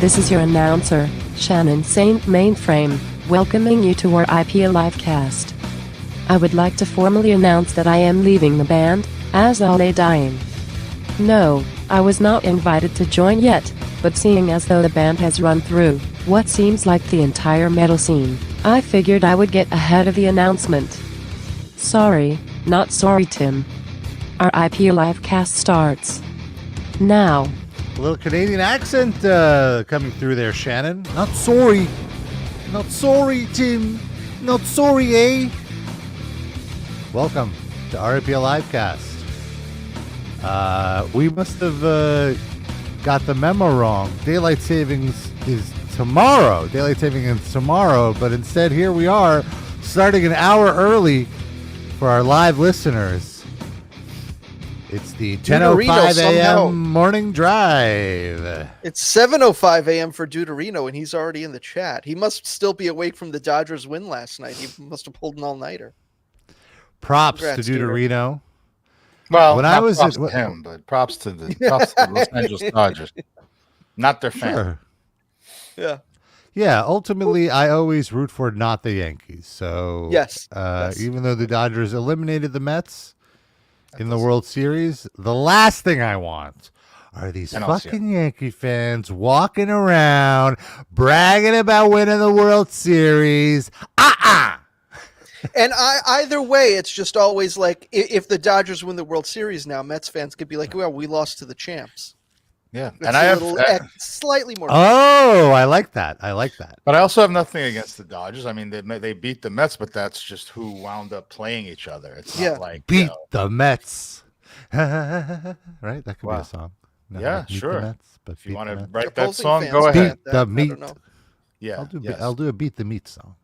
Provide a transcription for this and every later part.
This is your announcer, Shannon Saint Mainframe, welcoming you to our IPA Livecast. I would like to formally announce that I am leaving the band, as all are dying. No, I was not invited to join yet, but seeing as though the band has run through what seems like the entire metal scene, I figured I would get ahead of the announcement. Sorry, not sorry, Tim. Our IPA Livecast starts now. A little Canadian accent coming through there, Shannon. Not sorry. Not sorry, Tim. Not sorry, eh? Welcome to RPL Livecast. We must have got the memo wrong. Daylight savings is tomorrow. Daylight saving is tomorrow, but instead here we are, starting an hour early for our live listeners. It's the 10:05 a.m. morning drive. It's 7:05 a.m. for Deuterino, and he's already in the chat. He must still be awake from the Dodgers win last night. He must have pulled an all-nighter. Props Congrats, to Deuterino. Well, when not I was props to him, but props to the Los Angeles Dodgers. Not their fan. Sure. Yeah, ultimately, I always root for not the Yankees. So, yes. Even though the Dodgers eliminated the Mets in the World Series, the last thing I want are these fucking Yankee fans walking around bragging about winning the World Series. And either way, it's just always like, if the Dodgers win the World Series now, Mets fans could be like, well, we lost to the champs. Yeah, and I have slightly more. Oh, I like that. But I also have nothing against the Dodgers. I mean, they beat the Mets, but that's just who wound up playing each other. It's not like beat the Mets, right? That could be a song. No, yeah, sure. Mets, but if you want to write that song, go ahead. Beat the meat. Yeah, I'll do a beat the meat song.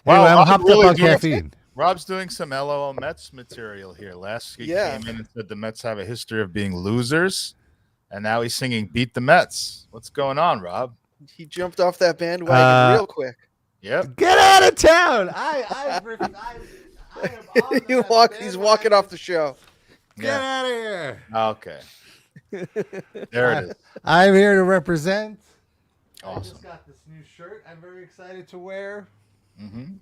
Well, anyway, I'm hopped up on caffeine. Rob's doing some LOL Mets material here. Last week he came in and said the Mets have a history of being losers. And now he's singing "Beat the Mets." What's going on, Rob? He jumped off that bandwagon real quick. Yep. Get out of town! He's walking off the show. Get out of here! Okay. There it is. I'm here to represent. Awesome. I just got this new shirt. I'm very excited to wear. Mm-hmm.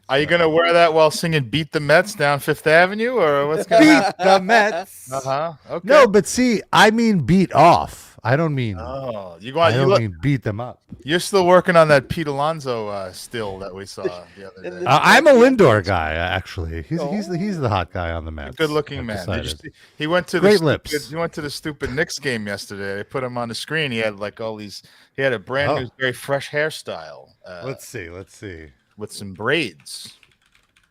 Are you going to wear that while singing "Beat the Mets" down Fifth Avenue, or what's going to happen? Beat the Mets. Okay. No, but see, I mean beat off. I don't mean. Oh, I don't mean beat them up. You're still working on that Pete Alonso still that we saw the other day. I'm a Lindor guy, actually. He's the hot guy on the Mets. Good-looking man. He went to great lips. He went to the stupid Knicks game yesterday. They put him on the screen. He had like all these. He had a brand new, very fresh hairstyle. Let's see. With some braids.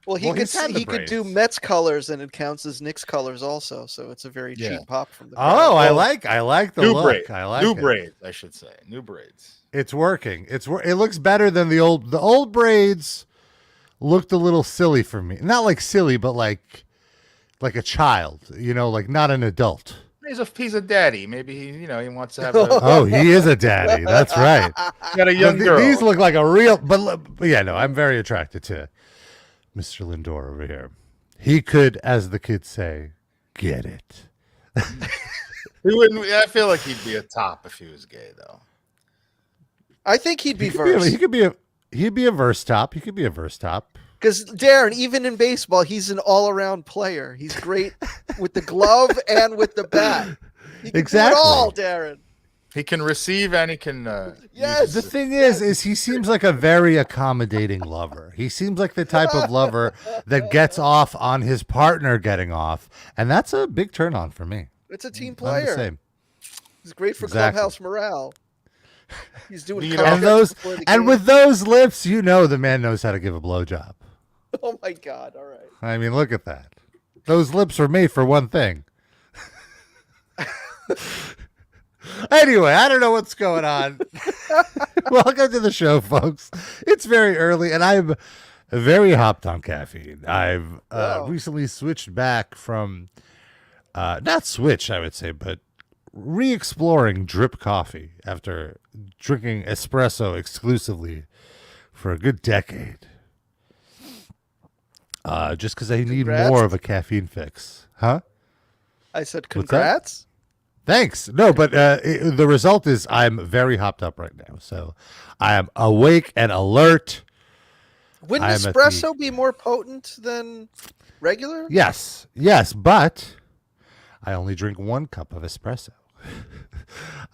Well, he could do Mets colors, and it counts as Knicks colors also. So it's a very cheap pop from the. Oh, I like the new look. Braid. I like new it. braids. I should say new braids. It's working. It looks better than the old braids. Looked a little silly for me. Not like silly, but like a child. Like not an adult. He's a daddy. Maybe he wants to have. He is a daddy. That's right. Got a young girl. These look like a real. But yeah, no, I'm very attracted to Mr. Lindor over here. He could, as the kids say, get it. He wouldn't. I feel like he'd be a top if he was gay, though. I think he'd be verse. He'd be a verse top. He could be a verse top. Because Darren, even in baseball, he's an all-around player. He's great with the glove and with the bat. He can do it all, Darren. He can receive and he can. Yes. The thing is he seems like a very accommodating lover. He seems like the type of lover that gets off on his partner getting off, and that's a big turn on for me. It's a team player. I'm the same. He's great for clubhouse morale. He's doing and with those lips, the man knows how to give a blowjob. Oh my God! All right. I mean, look at that. Those lips are made for one thing. Anyway, I don't know what's going on. Welcome to the show, folks. It's very early, and I'm very hopped on caffeine. I've recently switched back from, not switch, I would say, but re-exploring drip coffee after drinking espresso exclusively for a good decade. Just because I need more of a caffeine fix. Huh? I said congrats. Thanks. No, but the result is I'm very hopped up right now. So I am awake and alert. Wouldn't espresso be more potent than regular? Yes, but I only drink 1 cup of espresso.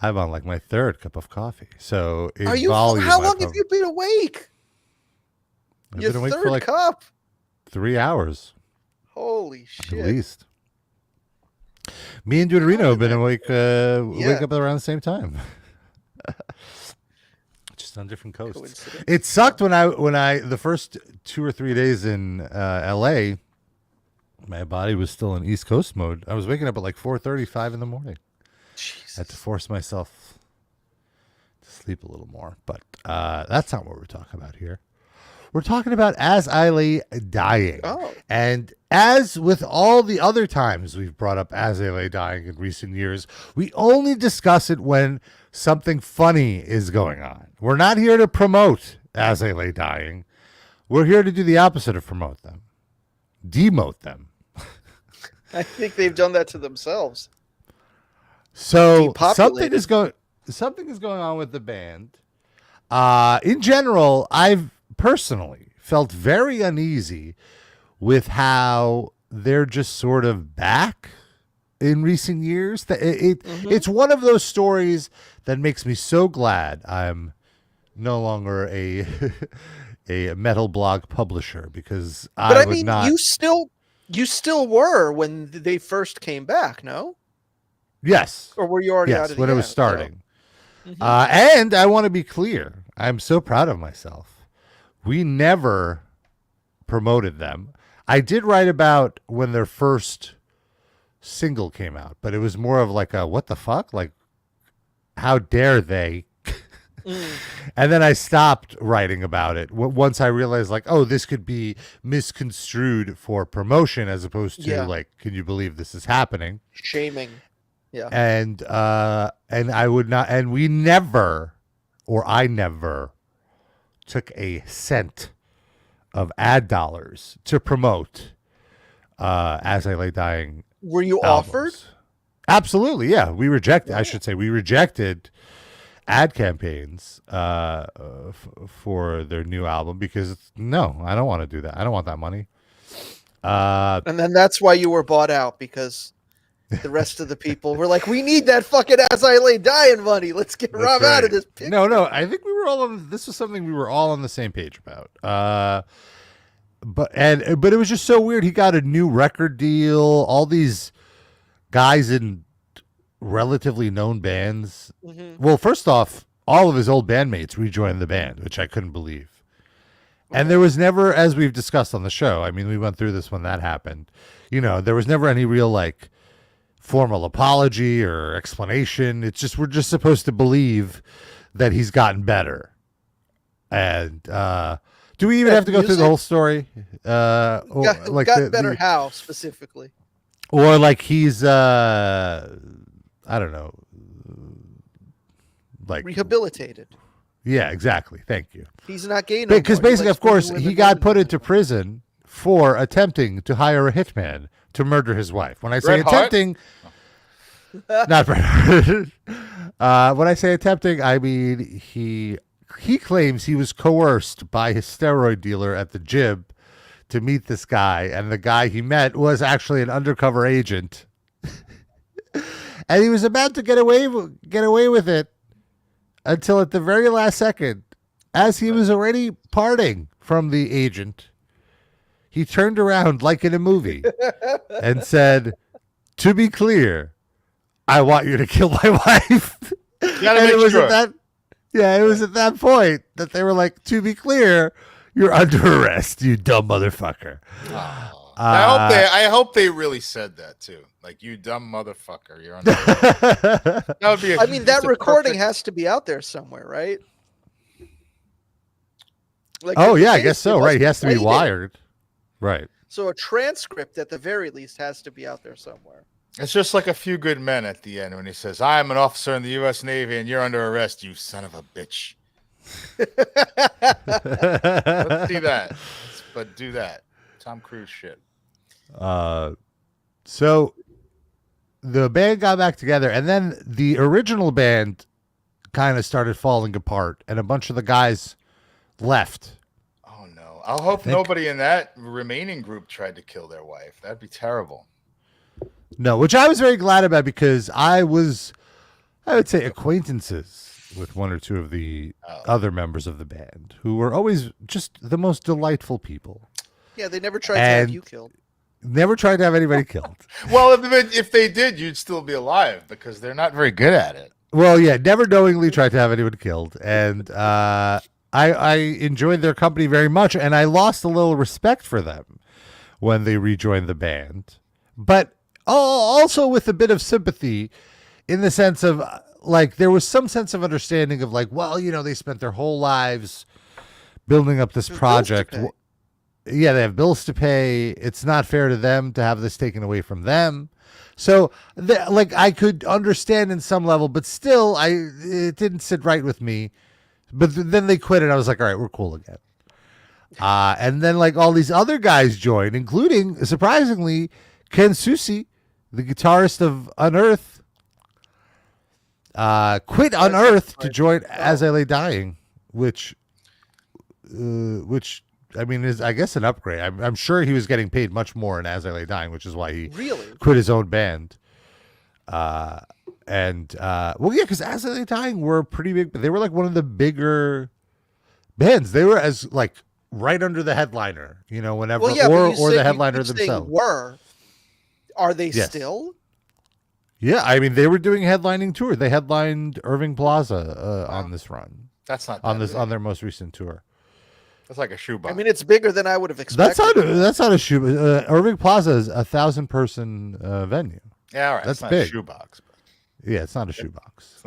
I'm on like my 3rd cup of coffee. So how long have you been awake? I've been awake for like cup? 3 hours. Holy shit. At least. Me and Deuterino have been wake up around the same time. Just on different coasts. It sucked when I the first 2 or 3 days in LA, my body was still in East Coast mode. I was waking up at like 4:35 in the morning. Jesus. I had to force myself to sleep a little more. But that's not what we're talking about here. We're talking about As I Lay Dying. Oh. And as with all the other times we've brought up As I Lay Dying in recent years, we only discuss it when something funny is going on. We're not here to promote As I Lay Dying. We're here to do the opposite of promote them. Demote them. I think they've done that to themselves. So something is going on with the band. In general, I've personally felt very uneasy with how they're just sort of back in recent years. It's one of those stories that makes me so glad I'm no longer a metal blog publisher, because you still were when they first came back, no? Yes. Or were you already out of the when it was starting? So. And I want to be clear. I'm so proud of myself. We never promoted them. I did write about when their first single came out, but it was more of like a, what the fuck? Like, how dare they? And then I stopped writing about it once I realized, like, oh, this could be misconstrued for promotion as opposed to like, can you believe this is happening? Shaming. Yeah. And I would not, and we never, or I never took a cent of ad dollars to promote As I Lay Dying. Were you albums. offered? Absolutely, yeah. We rejected. I should say we rejected ad campaigns for their new album because no, I don't want to do that. I don't want that money. And then that's why you were bought out, because the rest of the people were like, we need that fucking As I Lay Dying money. Let's get Rob out of this picture. No. I think we were all this was something we were all on the same page about. But it was just so weird. He got a new record deal. All these guys in relatively known bands. Mm-hmm. Well, first off, all of his old bandmates rejoined the band, which I couldn't believe. And there was never, as we've discussed on the show, I mean, we went through this when that happened. You know, there was never any real like formal apology or explanation. It's just, we're just supposed to believe that he's gotten better. And do we even have to go through the whole story? Got better how specifically? Or like he's I don't know, like rehabilitated. Yeah, exactly. Thank you. He's not gay no more. Because basically, of course, he got put into prison for attempting to hire a hitman to murder his wife. When I say attempting, not Bret Hart. When I say attempting, I mean he claims he was coerced by his steroid dealer at the gym to meet this guy, and the guy he met was actually an undercover agent, and he was about to get away with it until at the very last second, as he was already parting from the agent, he turned around like in a movie and said, "To be clear, I want you to kill my wife." And it was at that point that they were like, "To be clear, you're under arrest, you dumb motherfucker." I hope they really said that too. Like, you dumb motherfucker, you're under arrest. That would be. I mean, that recording has to be out there somewhere, right? Like, I guess so. Right, he has to be wired. Right. So a transcript, at the very least, has to be out there somewhere. It's just like A Few Good Men at the end when he says, "I am an officer in the U.S. Navy, and you're under arrest, you son of a bitch." Let's see that. But do that. Tom Cruise shit. So the band got back together, and then the original band kind of started falling apart, and a bunch of the guys left. Oh no! I hope nobody in that remaining group tried to kill their wife. That'd be terrible. No, which I was very glad about because I would say, acquaintances with one or two of the other members of the band who were always just the most delightful people. Yeah, they never tried to have you killed. Never tried to have anybody killed. Well, if they did, you'd still be alive because they're not very good at it. Well, yeah, never knowingly tried to have anyone killed. And I enjoyed their company very much, and I lost a little respect for them when they rejoined the band. But also with a bit of sympathy in the sense of, like, there was some sense of understanding of, like, well, they spent their whole lives building up this project. Yeah, they have bills to pay. It's not fair to them to have this taken away from them. So, I could understand in some level, but still, it didn't sit right with me. But then they quit, and I was like, all right, we're cool again. And then, all these other guys joined, including, surprisingly, Ken Susi, the guitarist of Unearth, quit Unearth to join As I Lay Dying, which I mean, is, I guess, an upgrade. I'm sure he was getting paid much more in As I Lay Dying, which is why he quit his own band. Well, yeah, because As I Lay Dying were pretty big. They were one of the bigger bands. They were right under the headliner, whenever, or the headliner themselves. Are they still? Yeah, I mean, they were doing headlining tour. They headlined Irving Plaza on this run. That's not on their most recent tour. That's like a shoebox. I mean, it's bigger than I would have expected. That's not a shoebox. Irving Plaza is 1,000-person venue. Yeah, all right. That's it's not big. A shoebox. But yeah, it's not a shoebox. It's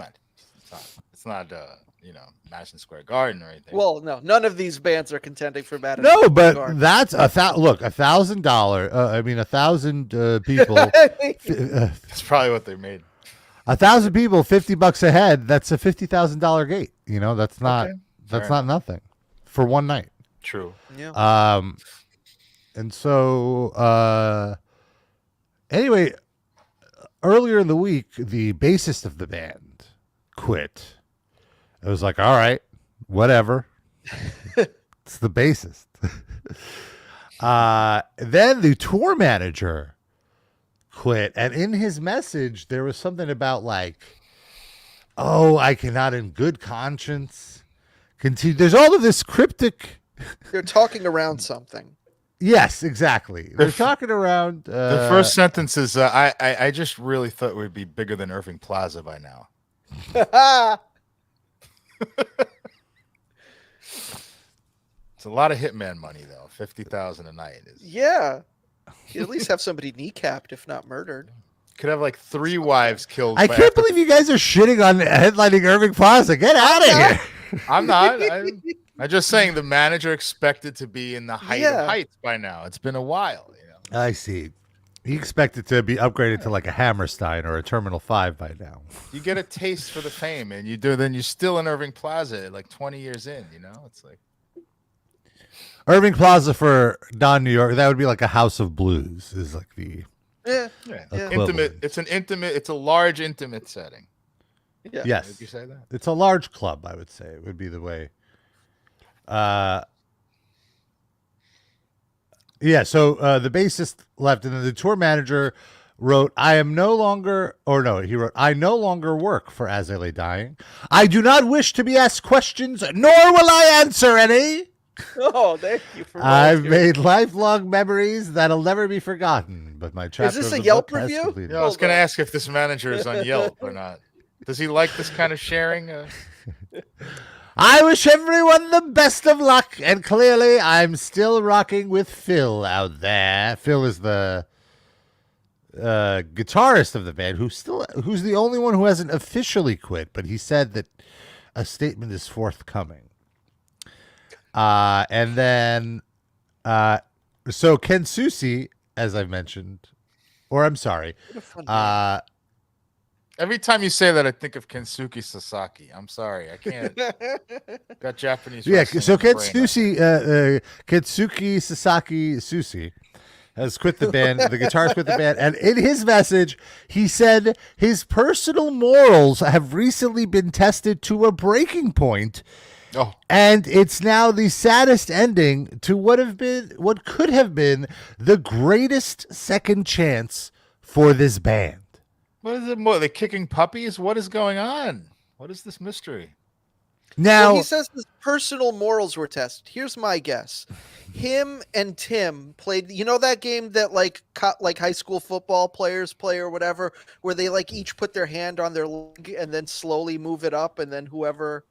not. Madison Square Garden or anything. Well, no, none of these bands are contending for Madison. No, but Garden. that's $1,000. 1,000 people. That's probably what they made. 1,000 people, $50 a head. That's a $50,000 gate. That's not not nothing for one night. True. Yeah. And so anyway, earlier in the week, the bassist of the band quit. It was like, all right, whatever. It's the bassist. Then the tour manager quit. And in his message, there was something about I cannot in good conscience continue. There's all of this cryptic. They're talking around something. Yes, exactly. They're talking around. The first sentence is, I just really thought we'd be bigger than Irving Plaza by now. It's a lot of hitman money, though. $50,000 a night is. Yeah, you at least have somebody kneecapped, if not murdered. Could have 3 wives killed. I can't believe you guys are shitting on headlining Irving Plaza. Get out of here. I'm not. I'm just saying the manager expected to be in the height of heights by now. It's been a while. I see. He expected to be upgraded to a Hammerstein or a Terminal 5 by now. You get a taste for the fame, and then you're still in Irving Plaza 20 years in, It's like Irving Plaza for non-New York, that would be a House of Blues is the intimate. It's a large intimate setting. Yeah. Yes. Did you say that? It's a large club, I would say. It would be the way. Yeah, so the bassist left, and then the tour manager wrote, he wrote, I no longer work for As I Lay Dying. I do not wish to be asked questions, nor will I answer any. Oh, thank you for I've made lifelong memories that'll never be forgotten, but my chapter. Is this a Yelp review? I was going to ask if this manager is on Yelp or not. Does he like this kind of sharing? I wish everyone the best of luck, and clearly I'm still rocking with Phil out there. Phil is the guitarist of the band who's the only one who hasn't officially quit, but he said that a statement is forthcoming. And then so Ken Susi, as I mentioned, or I'm sorry, every time you say that, I think of Kensuke Sasaki. I'm sorry, I can't. Got Japanese. Yeah, so Kensuke Sasaki Susi has quit the band. The guitarist quit the band. And in his message, he said his personal morals have recently been tested to a breaking point. Oh. And it's now the saddest ending to what could have been the greatest second chance for this band. What is it more? They're kicking puppies? What is going on? What is this mystery? Now he says his personal morals were tested. Here's my guess. Him and Tim played, that game that like high school football players play or whatever, where they like each put their hand on their leg and then slowly move it up, and then whoever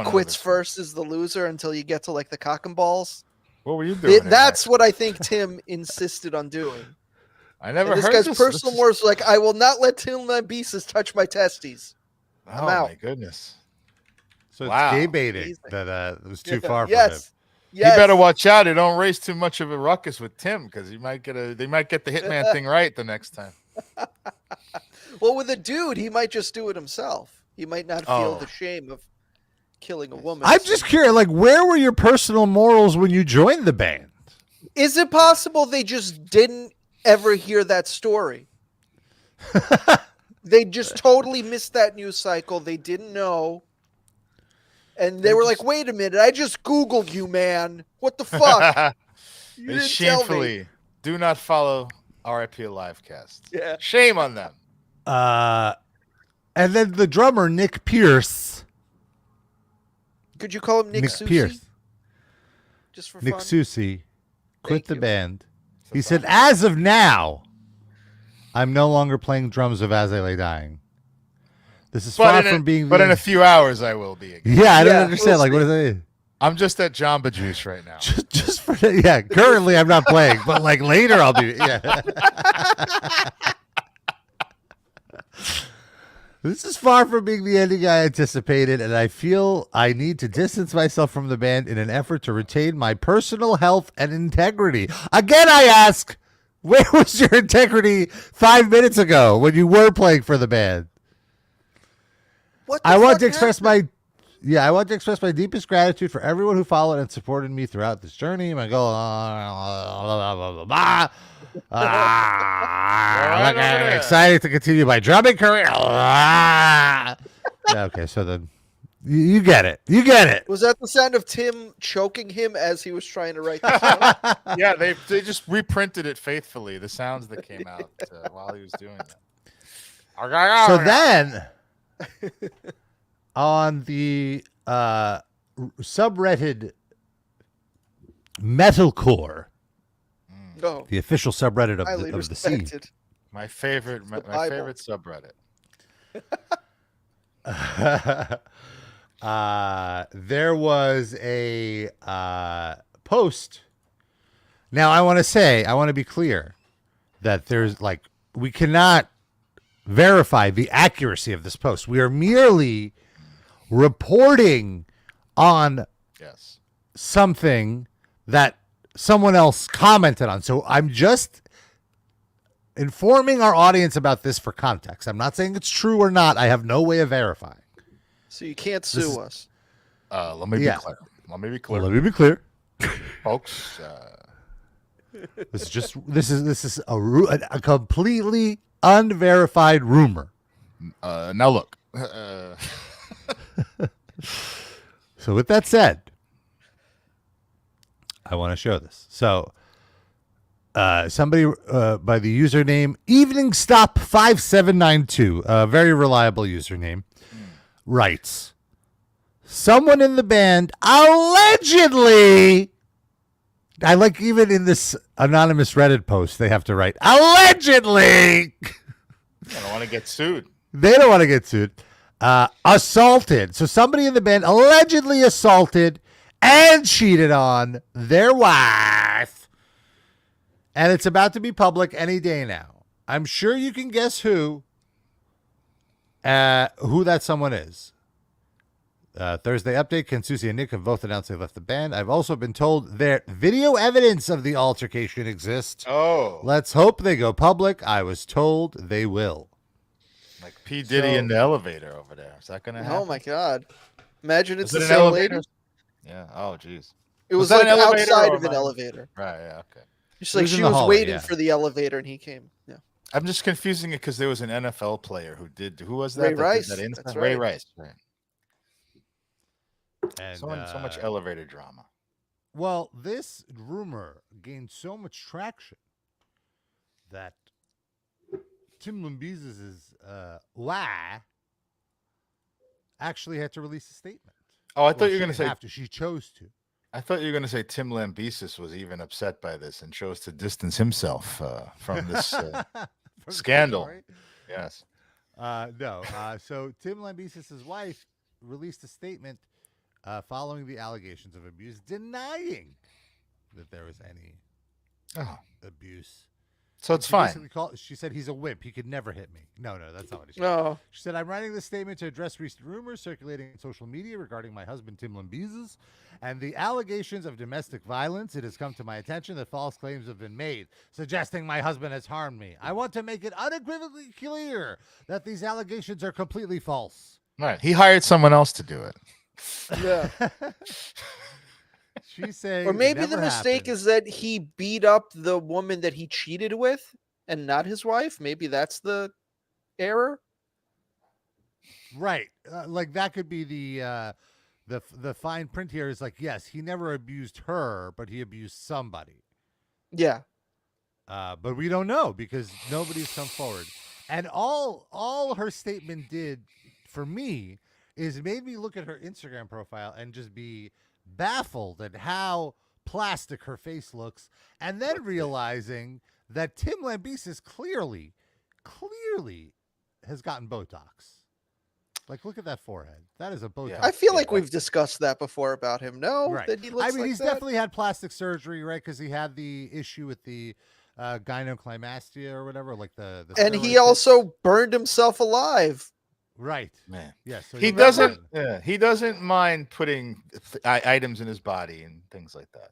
quits first is the loser until you get to like the cock and balls. What were you doing? That's what I think Tim insisted on doing. I never heard this guy's personal morals like, I will not let Tim Lambesis touch my testes. I'm out. My goodness. So it's gay baiting that it was too far from him. Yes. You better watch out. You don't raise too much of a ruckus with Tim because they might get the Hitman thing right the next time. Well, with a dude, he might just do it himself. He might not feel the shame of killing a woman. I'm just curious, like, where were your personal morals when you joined the band? Is it possible they just didn't ever hear that story? They just totally missed that news cycle. They didn't know. And they were like, wait a minute, I just Googled you, man. What the fuck? You didn't shamefully tell me. Do not follow RIP Livecast. Yeah. Shame on them. And then the drummer, Nick Pierce. Could you call him Nick Susi? Pierce. Just for Nick fun? Susi quit the band. He said, as of now, I'm no longer playing drums of As I Lay Dying. This is far from being... But in a few hours, I will be again. Yeah, I don't understand. Like, what does that mean? I'm just at Jamba Juice right now. just for... Yeah, currently I'm not playing, but like later I'll be... Yeah. This is far from being the ending I anticipated, and I feel I need to distance myself from the band in an effort to retain my personal health and integrity. Again, I ask, where was your integrity 5 minutes ago when you were playing for the band? I want to express my deepest gratitude for everyone who followed and supported me throughout this journey. My goal, I'm excited to continue my drumming career. Okay, so then you get it. You get it. Was that the sound of Tim choking him as he was trying to write the song? Yeah, they just reprinted it faithfully, the sounds that came out while he was doing that. So then... on the subreddit Metalcore, the official subreddit of the scene, my favorite subreddit. There was a post. Now I want to be clear that there's we cannot verify the accuracy of this post. We are merely reporting on something that someone else commented on. So I'm just informing our audience about this for context. I'm not saying it's true or not. I have no way of verifying. So you can't sue us. Let me be clear. Let me be clear, folks. This is a completely unverified rumor. Now look. So with that said, I want to show this. So somebody by the username EveningStop5792, a very reliable username, writes, someone in the band allegedly... I like even in this anonymous Reddit post, they have to write, allegedly. I don't want to get sued. They don't want to get sued. Assaulted. So somebody in the band allegedly assaulted and cheated on their wife. And it's about to be public any day now. I'm sure you can guess who that someone is. Thursday update, Ken, Susie, and Nick have both announced they left the band. I've also been told that video evidence of the altercation exists. Oh. Let's hope they go public. I was told they will. Like P. Diddy in the elevator over there. Is that going to happen? Oh, my God. Imagine it's the an same elevator? lady. Yeah. Oh, jeez. It was like outside of an elevator. Right, yeah, okay. She's like, she was waiting for the elevator and he came. Yeah. I'm just confusing it because there was an NFL player who did. Who was that? Ray Rice. That's right. Ray Rice. Right. And so much elevator drama. Well, this rumor gained so much traction that Tim Lambesis' actually had to release a statement. Oh, I thought you were going to say have to. She chose to. I thought you were going to say Tim Lambesis was even upset by this and chose to distance himself from this scandal. Yes. No. So Tim Lambesis' wife released a statement following the allegations of abuse, denying that there was any abuse. So it's fine. She said he's a wimp. He could never hit me. No, that's not what she said. No. She said, I'm writing this statement to address recent rumors circulating on social media regarding my husband, Tim Lambesis, and the allegations of domestic violence. It has come to my attention that false claims have been made, suggesting my husband has harmed me. I want to make it unequivocally clear that these allegations are completely false. Right. He hired someone else to do it. Yeah. She's saying, or maybe the mistake is that he beat up the woman that he cheated with and not his wife. Maybe that's the error. Right. Like that could be the fine print here is like, yes, he never abused her, but he abused somebody. Yeah. But we don't know because nobody's come forward. And all her statement did for me is made me look at her Instagram profile and just be baffled at how plastic her face looks, and then realizing that Tim Lambesis clearly has gotten Botox. Like, look at that forehead. That is a Botox. I feel like we've discussed that before about him. No, right. That he looks he's definitely had plastic surgery, right? Because he had the issue with the gynoclimastia or whatever, like the and he also burned himself alive. Right, man. Yes, so he doesn't. He doesn't mind putting items in his body and things like that.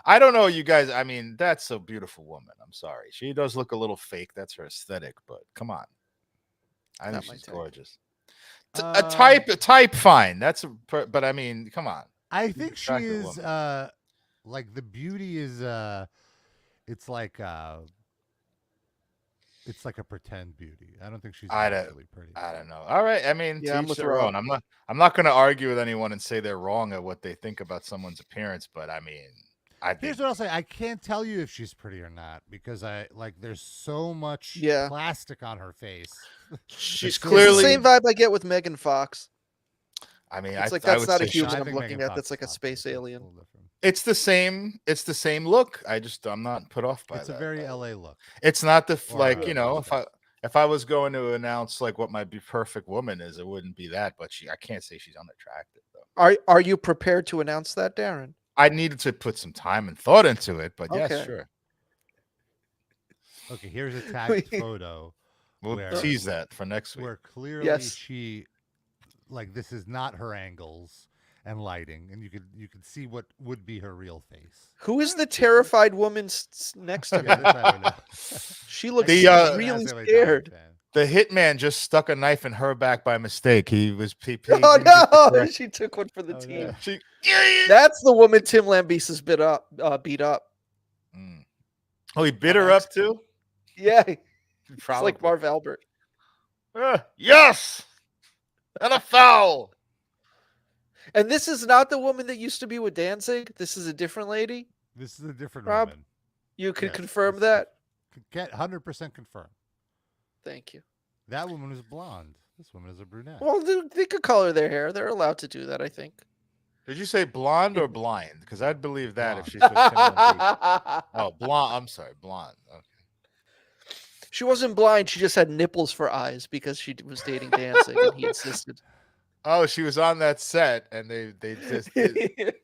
I don't know, you guys. I mean, that's a beautiful woman. I'm sorry, she does look a little fake. That's her aesthetic, but come on, I think she's gorgeous. A type, fine. But I mean, come on. I think she is. Like the beauty is. It's like a pretend beauty. I don't think she's actually pretty. I don't know. All right. I mean, teach their own. I'm not going to argue with anyone and say they're wrong at what they think about someone's appearance, but I mean, here's what I'll say. I can't tell you if she's pretty or not because there's so much plastic on her face. She's clearly the same vibe I get with Megan Fox. I mean, it's that's not a human I'm looking at. That's like a space alien. It's the same look. I'm not put off by that. It's a very LA look. It's not if I was going to announce like what my perfect woman is, it wouldn't be that. But I can't say she's unattractive though. Are you prepared to announce that, Darren? I needed to put some time and thought into it, but yes, sure. Okay, here's a tagged photo. We'll tease that for next week. Where clearly she, like, this is not her angles and lighting, and you could see what would be her real face. Who is the terrified woman next to her? She looks really scared. The hitman just stuck a knife in her back by mistake. She took one for the team. No. That's the woman Tim Lambesis beat up. Oh, he bit her up too? Yeah. It's like Marv Albert. Yes! And a foul. And this is not the woman that used to be with Danzig. This is a different lady. This is a different Rob, woman. You can confirm that? Get 100% confirm. Thank you. That woman is blonde. This woman is a brunette. Well, they could color their hair. They're allowed to do that, I think. Did you say blonde or blind? Because I'd believe that if she's with oh, blonde. I'm sorry, blonde. Okay. She wasn't blind. She just had nipples for eyes because she was dating Danzig, and he insisted. Oh, she was on that set, and they just.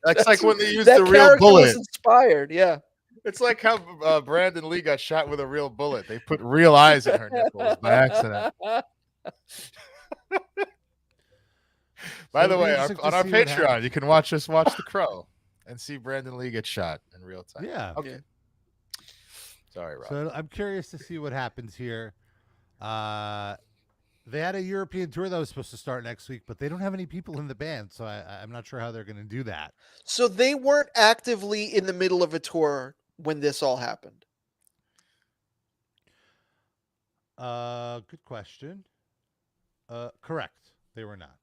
That's like when they used the real bullet. Was inspired, yeah. It's like how Brandon Lee got shot with a real bullet. They put real eyes in her nipples by accident. By the way, on our Patreon, you can watch us watch The Crow and see Brandon Lee get shot in real time. Yeah. Okay. Sorry, Rob. So I'm curious to see what happens here. They had a European tour that was supposed to start next week, but they don't have any people in the band, so I'm not sure how they're going to do that. So they weren't actively in the middle of a tour when this all happened. Good question. Correct. They were not.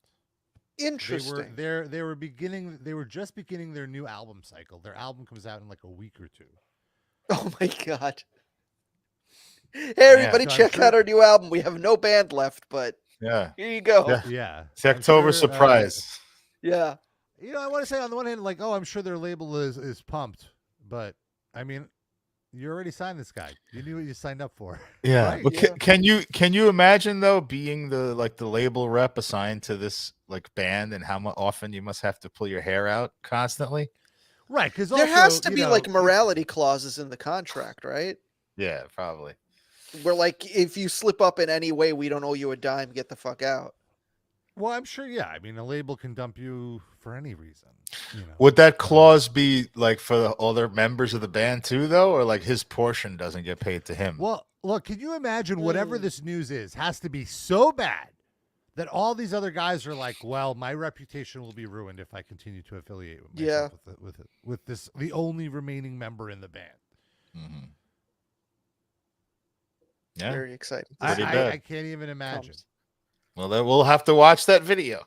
Interesting. They were just beginning their new album cycle. Their album comes out in like a week or two. Oh my god. Hey everybody, so check out our new album. We have no band left, but Yeah. here you go. Yeah. Yeah. It's the October surprise. Yeah. You know, I want to say on the one hand, like, oh, I'm sure their label is pumped, but I mean, you already signed this guy. You knew what you signed up for. Yeah. Right? But can you imagine though being the label rep assigned to this like band and how often you must have to pull your hair out constantly? Right, because There has to be like morality clauses in the contract, right? Yeah, probably. Where like if you slip up in any way, we don't owe you a dime. Get the fuck out. Well, I'm sure. Yeah, I mean, a label can dump you for any reason. You know? Would that clause be like for the other members of the band too, though, or like his portion doesn't get paid to him? Well, look, can you imagine whatever this news is has to be so bad that all these other guys are like, well, my reputation will be ruined if I continue to affiliate with myself with this the only remaining member in the band. Mm-hmm. Yeah, very exciting. I can't even imagine. Well, then we'll have to watch that video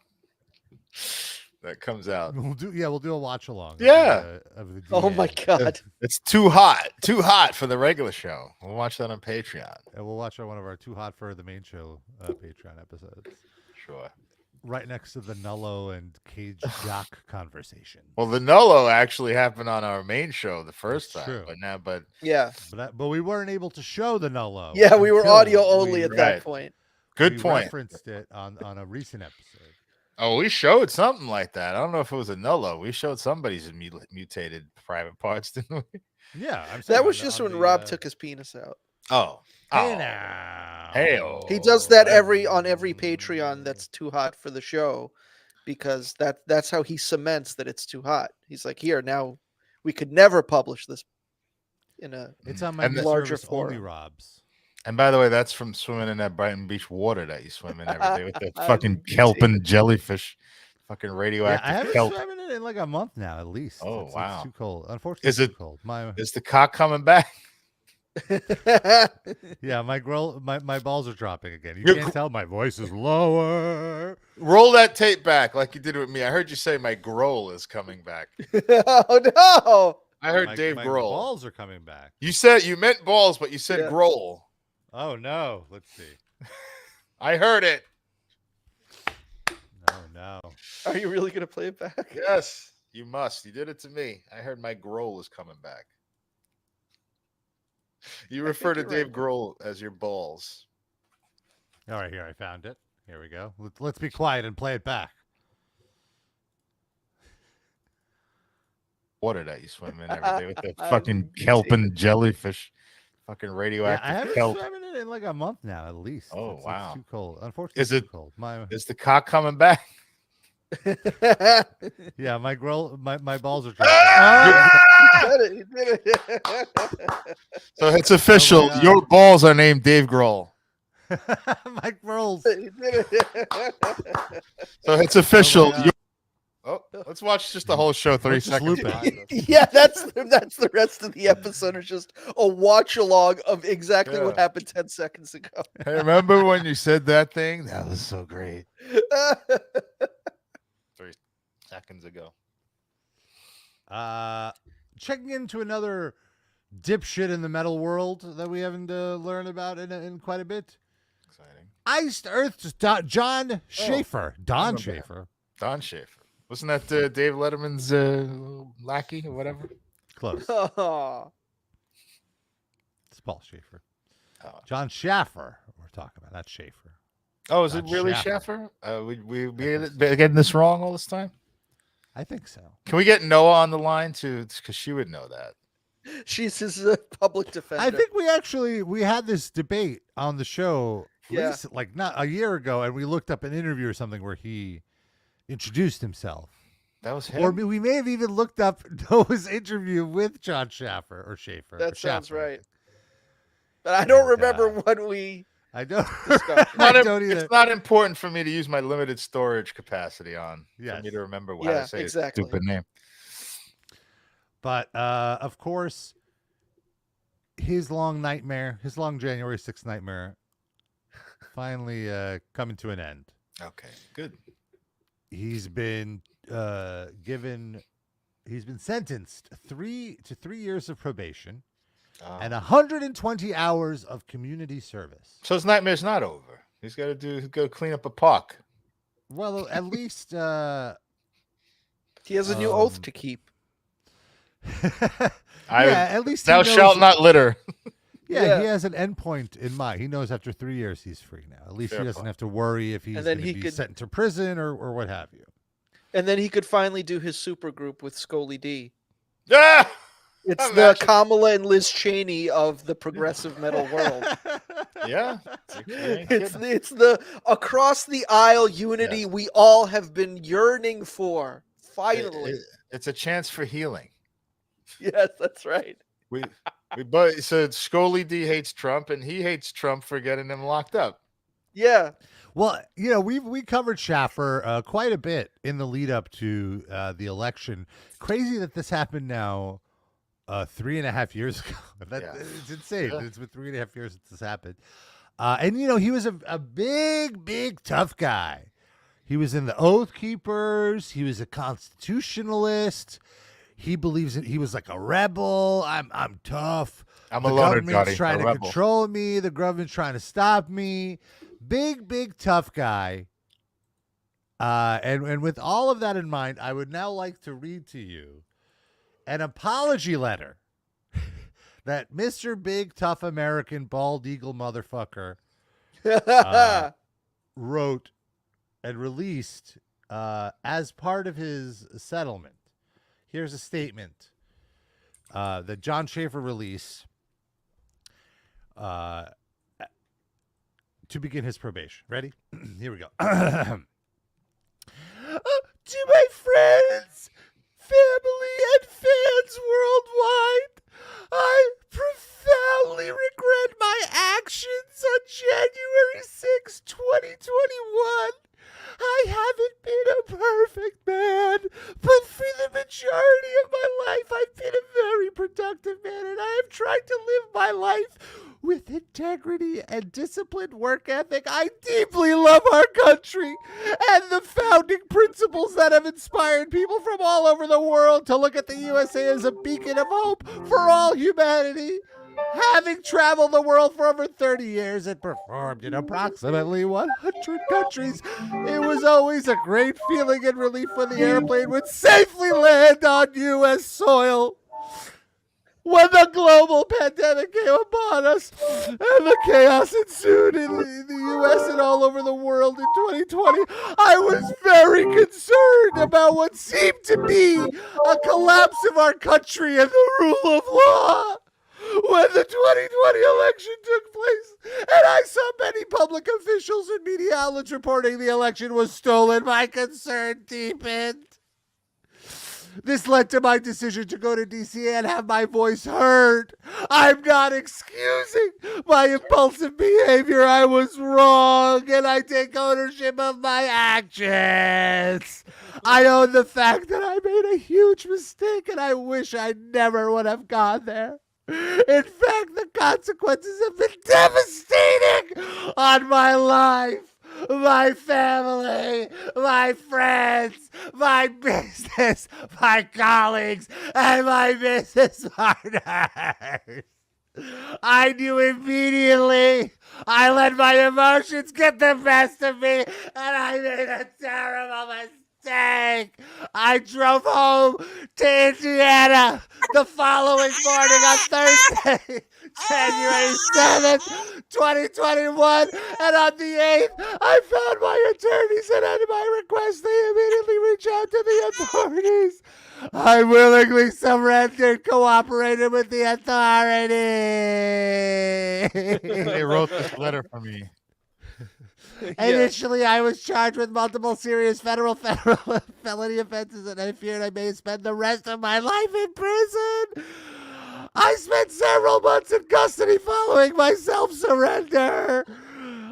that comes out. We'll do a watch along. Yeah. Of the Oh my god, it's too hot for the regular show. We'll watch that on Patreon. And we'll watch one of our Too Hot for the Main Show Patreon episodes. Sure. Right next to the Nullo and Cage Jock conversation. Well, the Nullo actually happened on our main show the first time, true. but yeah, but we weren't able to show the Nullo. Yeah, we were audio only at that point. Good we point. Referenced it on a recent episode. Oh, we showed something like that. I don't know if it was a Nullo. We showed somebody's mutated private parts, didn't we? Yeah, that was just when Rob took his penis out. Oh, hey now. Hey-o. He does that on every Patreon that's too hot for the show, because that's how he cements that it's too hot. He's like, here now, we could never publish this in a it's on my larger forum. Only forum. Rob's. And by the way, that's from swimming in that Brighton Beach water that you swim in every day with the fucking kelp and jellyfish, fucking radioactive I haven't kelp. swum in it in like a month now, at least. Oh, wow. It's too cold. Unfortunately, Is it too cold. Is the cock coming back? Yeah, my balls are dropping again. You can't tell my voice is lower. Roll that tape back like you did with me. I heard you say my growl is coming back. Oh no! I heard Dave my growl. Balls are coming back. You meant balls, but you said growl. Oh no! Let's see. I heard it. Oh no! Are you really gonna play it back? Yes, you must. You did it to me. I heard my growl is coming back. You refer to Dave Grohl as your balls. All right, here I found it. Here we go. Let's be quiet and play it back. Water that you swim in every day with the fucking kelp and jellyfish, fucking radioactive I haven't kelp. swum in it in like a month now, at least. Oh wow! It's too cold. Unfortunately, Is it too cold? Is the cock coming back? Yeah, my balls are dropping. He did it. So it's official. Your balls are named Dave Grohl. Mike Rolls. He did it. So it's official. Let's watch just the whole show. 30 seconds. Yeah, that's the rest of the episode. Is just a watch along of exactly what happened 10 seconds ago. Hey, remember when you said that thing? That was so great. 3 seconds ago. Checking into another dipshit in the metal world that we haven't learned about in quite a bit. Exciting. Iced Earth's Jon Schaffer. Don Schaffer. Don Schaffer. Wasn't that Dave Letterman's lackey or whatever? Close. Oh. It's Paul Schaffer. Jon Schaffer we're talking about, not Schaffer. Oh, is it really Schaffer? We getting this wrong all this time? I think so. Can we get Noah on the line too? Because she would know that. She's his public defender. I think we had this debate on the show like not a year ago, and we looked up an interview or something where he introduced himself. That was him. Or we may have even looked up Noah's interview with Jon Schaffer or Schaefer. That sounds Schaffer. right. But I don't remember what we. I don't. I don't either. It's not important for me to use my limited storage capacity on for me to remember how to say his stupid name. But of course, his long January 6th nightmare finally coming to an end. Okay, good. He's been sentenced 3 years of probation and 120 hours of community service. So his nightmare's not over. He's got to go clean up a park. Well, at least he has a new oath to keep. At least thou shalt not litter. Yeah, he has an endpoint in mind. He knows after 3 years he's free now. At least Fair he doesn't point. have to worry if he's going to be sent to prison or what have you. And then he could finally do his super group with Scully D. Ah! It's the Kamala and Liz Cheney of the progressive metal world. Yeah. It's the across the aisle unity we all have been yearning for. Finally. It's a chance for healing. Yes, that's right. We both said Scully D hates Trump and he hates Trump for getting him locked up. Yeah. Well, we covered Schaffer quite a bit in the lead up to the election. Crazy that this happened now 3.5 years ago. It's insane. Yeah. It's been 3.5 years since this happened. And he was a big tough guy. He was in the Oath Keepers. He was a constitutionalist. He believes he was like a rebel. I'm tough. I'm the a loner, government's trying to control me. The government's trying to stop me. Big tough guy. And with all of that in mind, I would now like to read to you an apology letter that Mr. Big Tough American Bald Eagle motherfucker wrote and released as part of his settlement. Here's a statement that Jon Schaffer released to begin his probation. Ready? Here we go. To my friends, family, and fans worldwide, I profoundly regret my actions on January 6, 2021. I haven't been a perfect man, but for the majority of my life, I've been a very productive man, and I have tried to live my life with integrity and disciplined work ethic. I deeply love our country and the founding principles that have inspired people from all over the world to look at the USA as a beacon of hope for all humanity. Having traveled the world for over 30 years and performed in approximately 100 countries, it was always a great feeling and relief when the airplane would safely land on U.S. soil. When the global pandemic came upon us and the chaos ensued in the U.S. and all over the world in 2020, I was very concerned about what seemed to be a collapse of our country and the rule of law. When the 2020 election took place, and I saw many public officials and media outlets reporting the election was stolen, my concern deepened. This led to my decision to go to D.C. and have my voice heard. I'm not excusing my impulsive behavior. I was wrong, and I take ownership of my actions. I own the fact that I made a huge mistake, and I wish I never would have gone there. In fact, the consequences have been devastating on my life, my family, my friends, my business, my colleagues, and my business partners. I knew immediately. I let my emotions get the best of me, and I made a terrible mistake. I drove home to Indiana the following morning on Thursday, January 7th, 2021, and on the 8th, I found my attorneys, and at my request, they immediately reached out to the authorities. I willingly surrendered, cooperated with the authorities. They wrote this letter for me. Initially, I was charged with multiple serious federal felony offenses, and I feared I may spend the rest of my life in prison. I spent several months in custody following my self-surrender.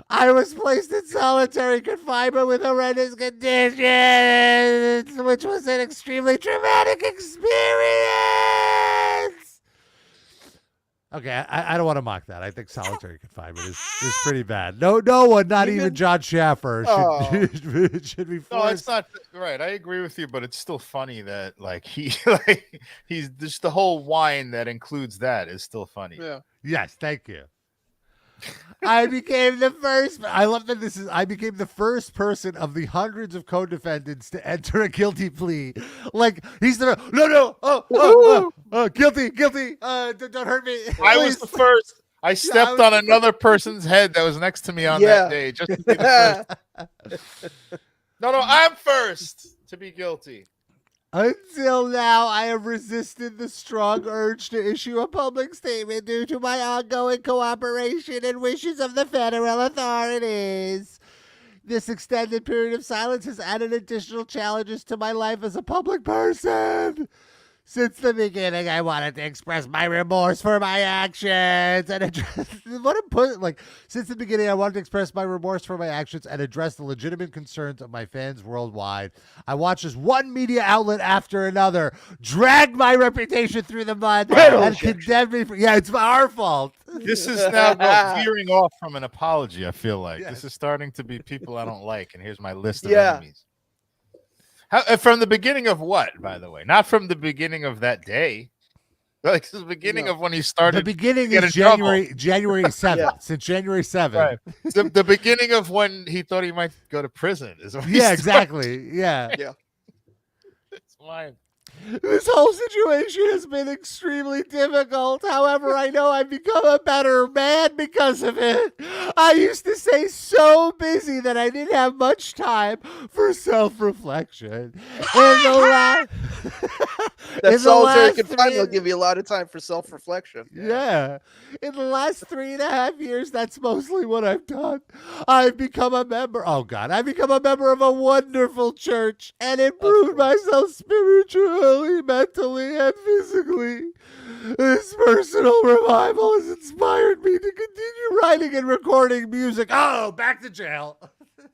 I was placed in solitary confinement with horrendous conditions, which was an extremely traumatic experience. Okay, I don't want to mock that. I think solitary confinement is pretty bad. No one, not even Jon Schaffer, should be forced. No, it's not right. I agree with you, but it's still funny that like he's just the whole whine that includes that is still funny. Yeah. Yes, thank you. I became the first. I love that this is. I became the first person of the hundreds of co-defendants to enter a guilty plea. Like he's the guilty. Don't hurt me. I was the first. I stepped on another person's head that was next to me on that day just to be the first. No, I'm first to be guilty. Until now, I have resisted the strong urge to issue a public statement due to my ongoing cooperation and wishes of the federal authorities. This extended period of silence has added additional challenges to my life as a public person. Since the beginning, I wanted to express my remorse for my actions and address since the beginning, I wanted to express my remorse for my actions and address the legitimate concerns of my fans worldwide. I watched as one media outlet after another drag my reputation through the mud and condemn me for. Yeah, it's our fault. This is now veering off from an apology. I feel like this is starting to be people I don't like, and here's my list of enemies. From the beginning of what, by the way? Not from the beginning of that day. Like the beginning of when he started. The beginning is January 7th. Since January 7th. Right. The beginning of when he thought he might go to prison is when exactly. Yeah. It's fine. This whole situation has been extremely difficult. However, I know I've become a better man because of it. I used to stay so busy that I didn't have much time for self-reflection. That solitary confinement will give you a lot of time for self-reflection. Yeah. In the last 3.5 years, that's mostly what I've done. I've become a member. Oh, God. I've become a member of a wonderful church and improved myself spiritually, mentally, and physically. This personal revival has inspired me to continue writing and recording music. Oh, back to jail.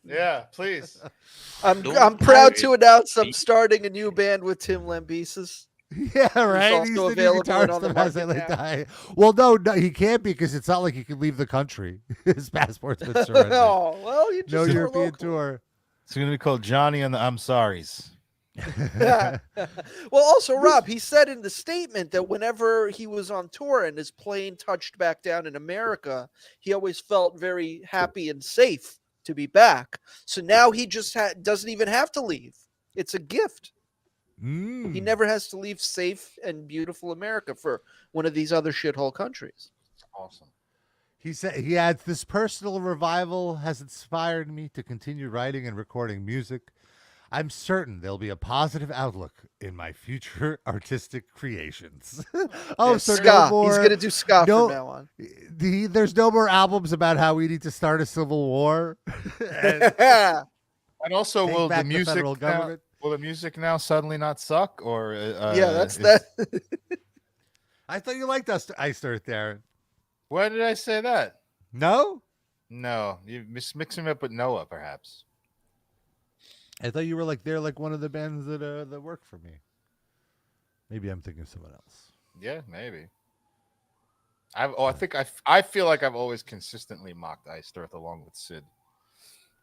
Yeah, please. I'm proud to announce I'm starting a new band with Tim Lambesis. Yeah, right. He's the new guitarist of As I Lay Dying. Well, no, he can't because it's not like he can leave the country. His passport's been surrendered. Oh, well, you just no European tour. It's going to be called Johnny and the I'm Sorries. Well, also, Rob, he said in the statement that whenever he was on tour and his plane touched back down in America, he always felt very happy and safe to be back. So now he just doesn't even have to leave. It's a gift. He never has to leave safe and beautiful America for one of these other shithole countries. Awesome. He said he adds, this personal revival has inspired me to continue writing and recording music. I'm certain there'll be a positive outlook in my future artistic creations. So ska. No more, he's going to do ska from now on. There's no more albums about how we need to start a civil war. And also, will the music now suddenly not suck? Or that's that. I thought you liked Iced Earth, Darren. Why did I say that? No, you mixing me up with Noah, perhaps. I thought you were they're one of the bands that work for me. Maybe I'm thinking of someone else. Yeah, maybe. I feel like I've always consistently mocked Iced Earth along with Sid.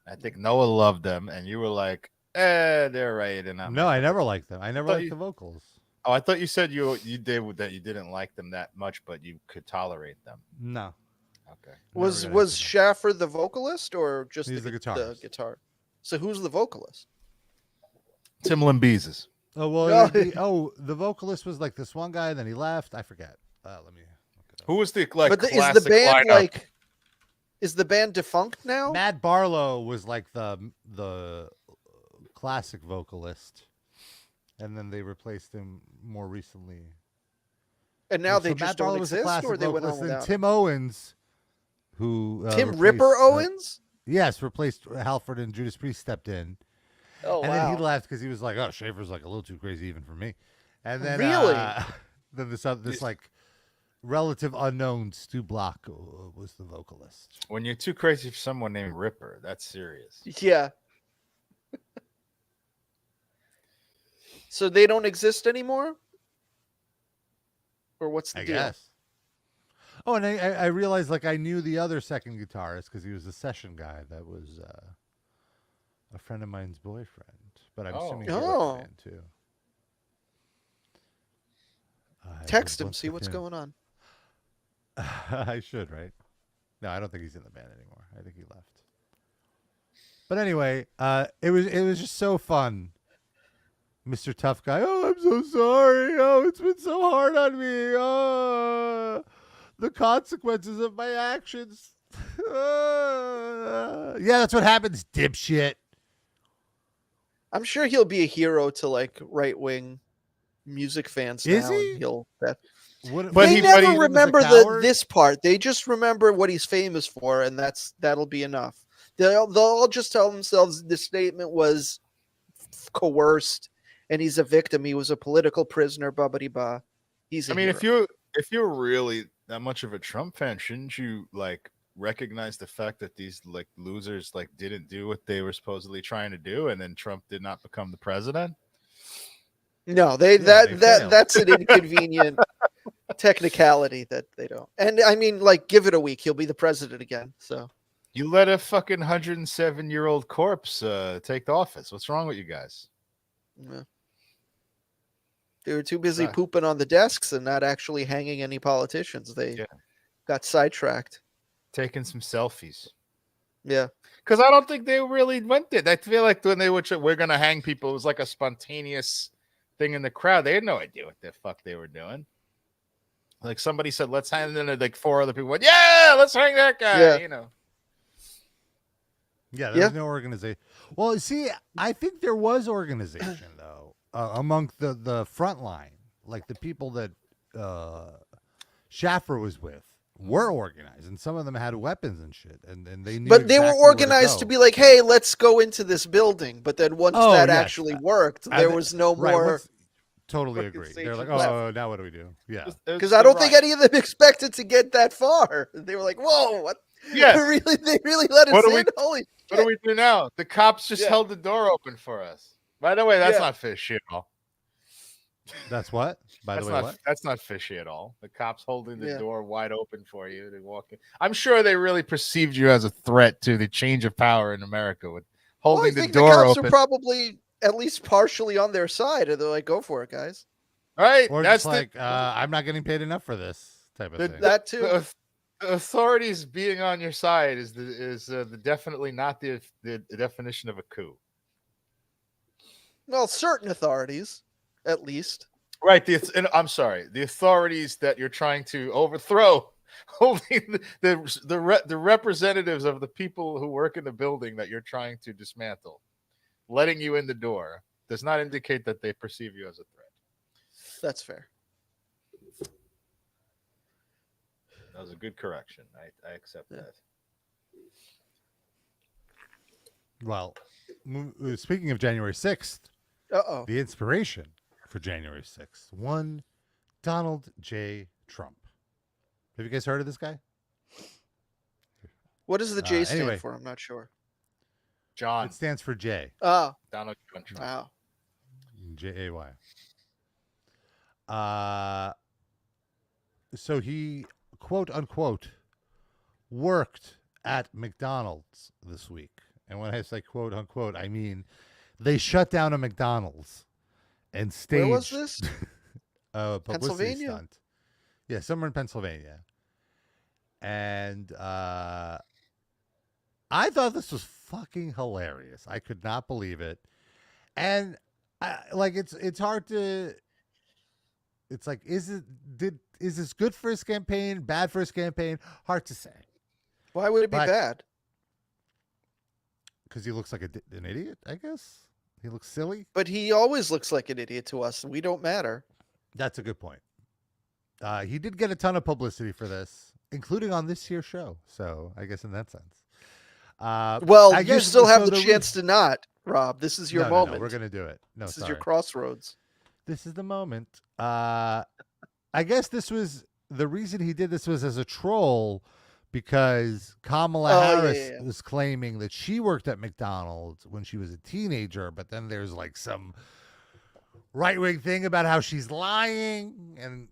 I think Noah loved them, and you were like, they're right. And I never liked them. I never liked the vocals. Oh, I thought you said you did that. You didn't like them that much, but you could tolerate them. No. Okay. Was Schaffer the vocalist or just the guitar? So who's the vocalist? Tim Lambesis. Oh well. The vocalist was this one guy, and then he left. I forget. Let me. Who was the But is the band lineup? Is the band defunct now? Matt Barlow was the classic vocalist, and then they replaced him more recently. And now they just don't exist, or they went on without. Tim Owens, who Tim Ripper Owens. Yes, replaced Halford and Judas Priest stepped in. Oh, and then he left because he was like, "Oh, Schaefer's a little too crazy even for me." And then then this relative unknown Stu Block was the vocalist. When you're too crazy for someone named Ripper, that's serious. Yeah. So they don't exist anymore? Or what's the deal? Guess. Oh, and I realized like I knew the other second guitarist because he was a session guy. That was a friend of mine's boyfriend, but I'm assuming he left the band too. Text him, see what's going on. I should, right? No, I don't think he's in the band anymore. I think he left. But anyway, it was just so fun. Mr. Tough Guy. Oh, I'm so sorry. Oh, it's been so hard on me. Oh, the consequences of my actions. Yeah, that's what happens, dipshit. I'm sure he'll be a hero to like right-wing music fans Is now. he? And he'll But they never remember this part. They just remember what he's famous for, and that'll be enough. They'll all just tell themselves the statement was coerced, and he's a victim. He was a political prisoner. Bubbity ba. He's. I mean, hero. if you're really that much of a Trump fan, shouldn't you like recognize the fact that these like losers like didn't do what they were supposedly trying to do, and then Trump did not become the president? No, that's an inconvenient technicality that they don't. And I mean, like, give it a week, he'll be the president again. So you let a fucking 107-year-old corpse take the office. What's wrong with you guys? Yeah. They were too busy pooping on the desks and not actually hanging any politicians. They got sidetracked. Taking some selfies. Yeah. Because I don't think they really went there. I feel like when they were we're going to hang people, it was like a spontaneous thing in the crowd. They had no idea what the fuck they were doing. Like somebody said, let's hang, and then like 4 other people went, yeah, let's hang that guy, you know. Yeah, there was no organization. Well, see, I think there was organization, though, among the front line. Like the people that Schaffer was with were organized, and some of them had weapons and shit, and they knew. But they were organized to be like, hey, let's go into this building. But then once that actually worked, there was no more. Totally agree. They're like, oh, now what do we do? Yeah. Because I don't think any of them expected to get that far. They were like, whoa, what? Yeah. They really let us in? Holy What do we do now? The cops just held the door open for us. By the way, that's not fishy at all. That's what? By the way, what? That's not fishy at all. The cops holding the door wide open for you to walk in. I'm sure they really perceived you as a threat to the change of power in America with holding the door open. The cops open. are probably at least partially on their side, and they're like, "Go for it, guys!" All right, or that's like, I'm not getting paid enough for this type of thing. That too. The authorities being on your side is definitely not the definition of a coup. Well, certain authorities, at least. Right. I'm sorry. The authorities that you're trying to overthrow, holding the representatives of the people who work in the building that you're trying to dismantle, letting you in the door does not indicate that they perceive you as a threat. That's fair. That was a good correction. I accept that. Well, speaking of January 6th, the inspiration for January 6th, one Donald J. Trump. Have you guys heard of this guy? What does the J stand for? I'm not sure. John. It stands for J. Oh. Donald Trump. Wow. J-A-Y. So he, quote unquote, worked at McDonald's this week. And when I say quote unquote, I mean they shut down a McDonald's and staged. Where was this? Pennsylvania? Stunt. Yeah, somewhere in Pennsylvania. And I thought this was fucking hilarious. I could not believe it. And it's hard to. It's like, is this good for his campaign? Bad for his campaign? Hard to say. Why would it be bad? Because he looks like an idiot, I guess. He looks silly. But he always looks like an idiot to us. We don't matter. That's a good point. He did get a ton of publicity for this, including on this here show. So I guess in that sense. Well, you still have the chance to not, Rob. This is your moment. No, we're going to do it. No, this is your crossroads. This is the moment. I guess this was the reason he did this was as a troll because Kamala Harris was claiming that she worked at McDonald's when she was a teenager, but then there's like some right-wing thing about how she's lying, and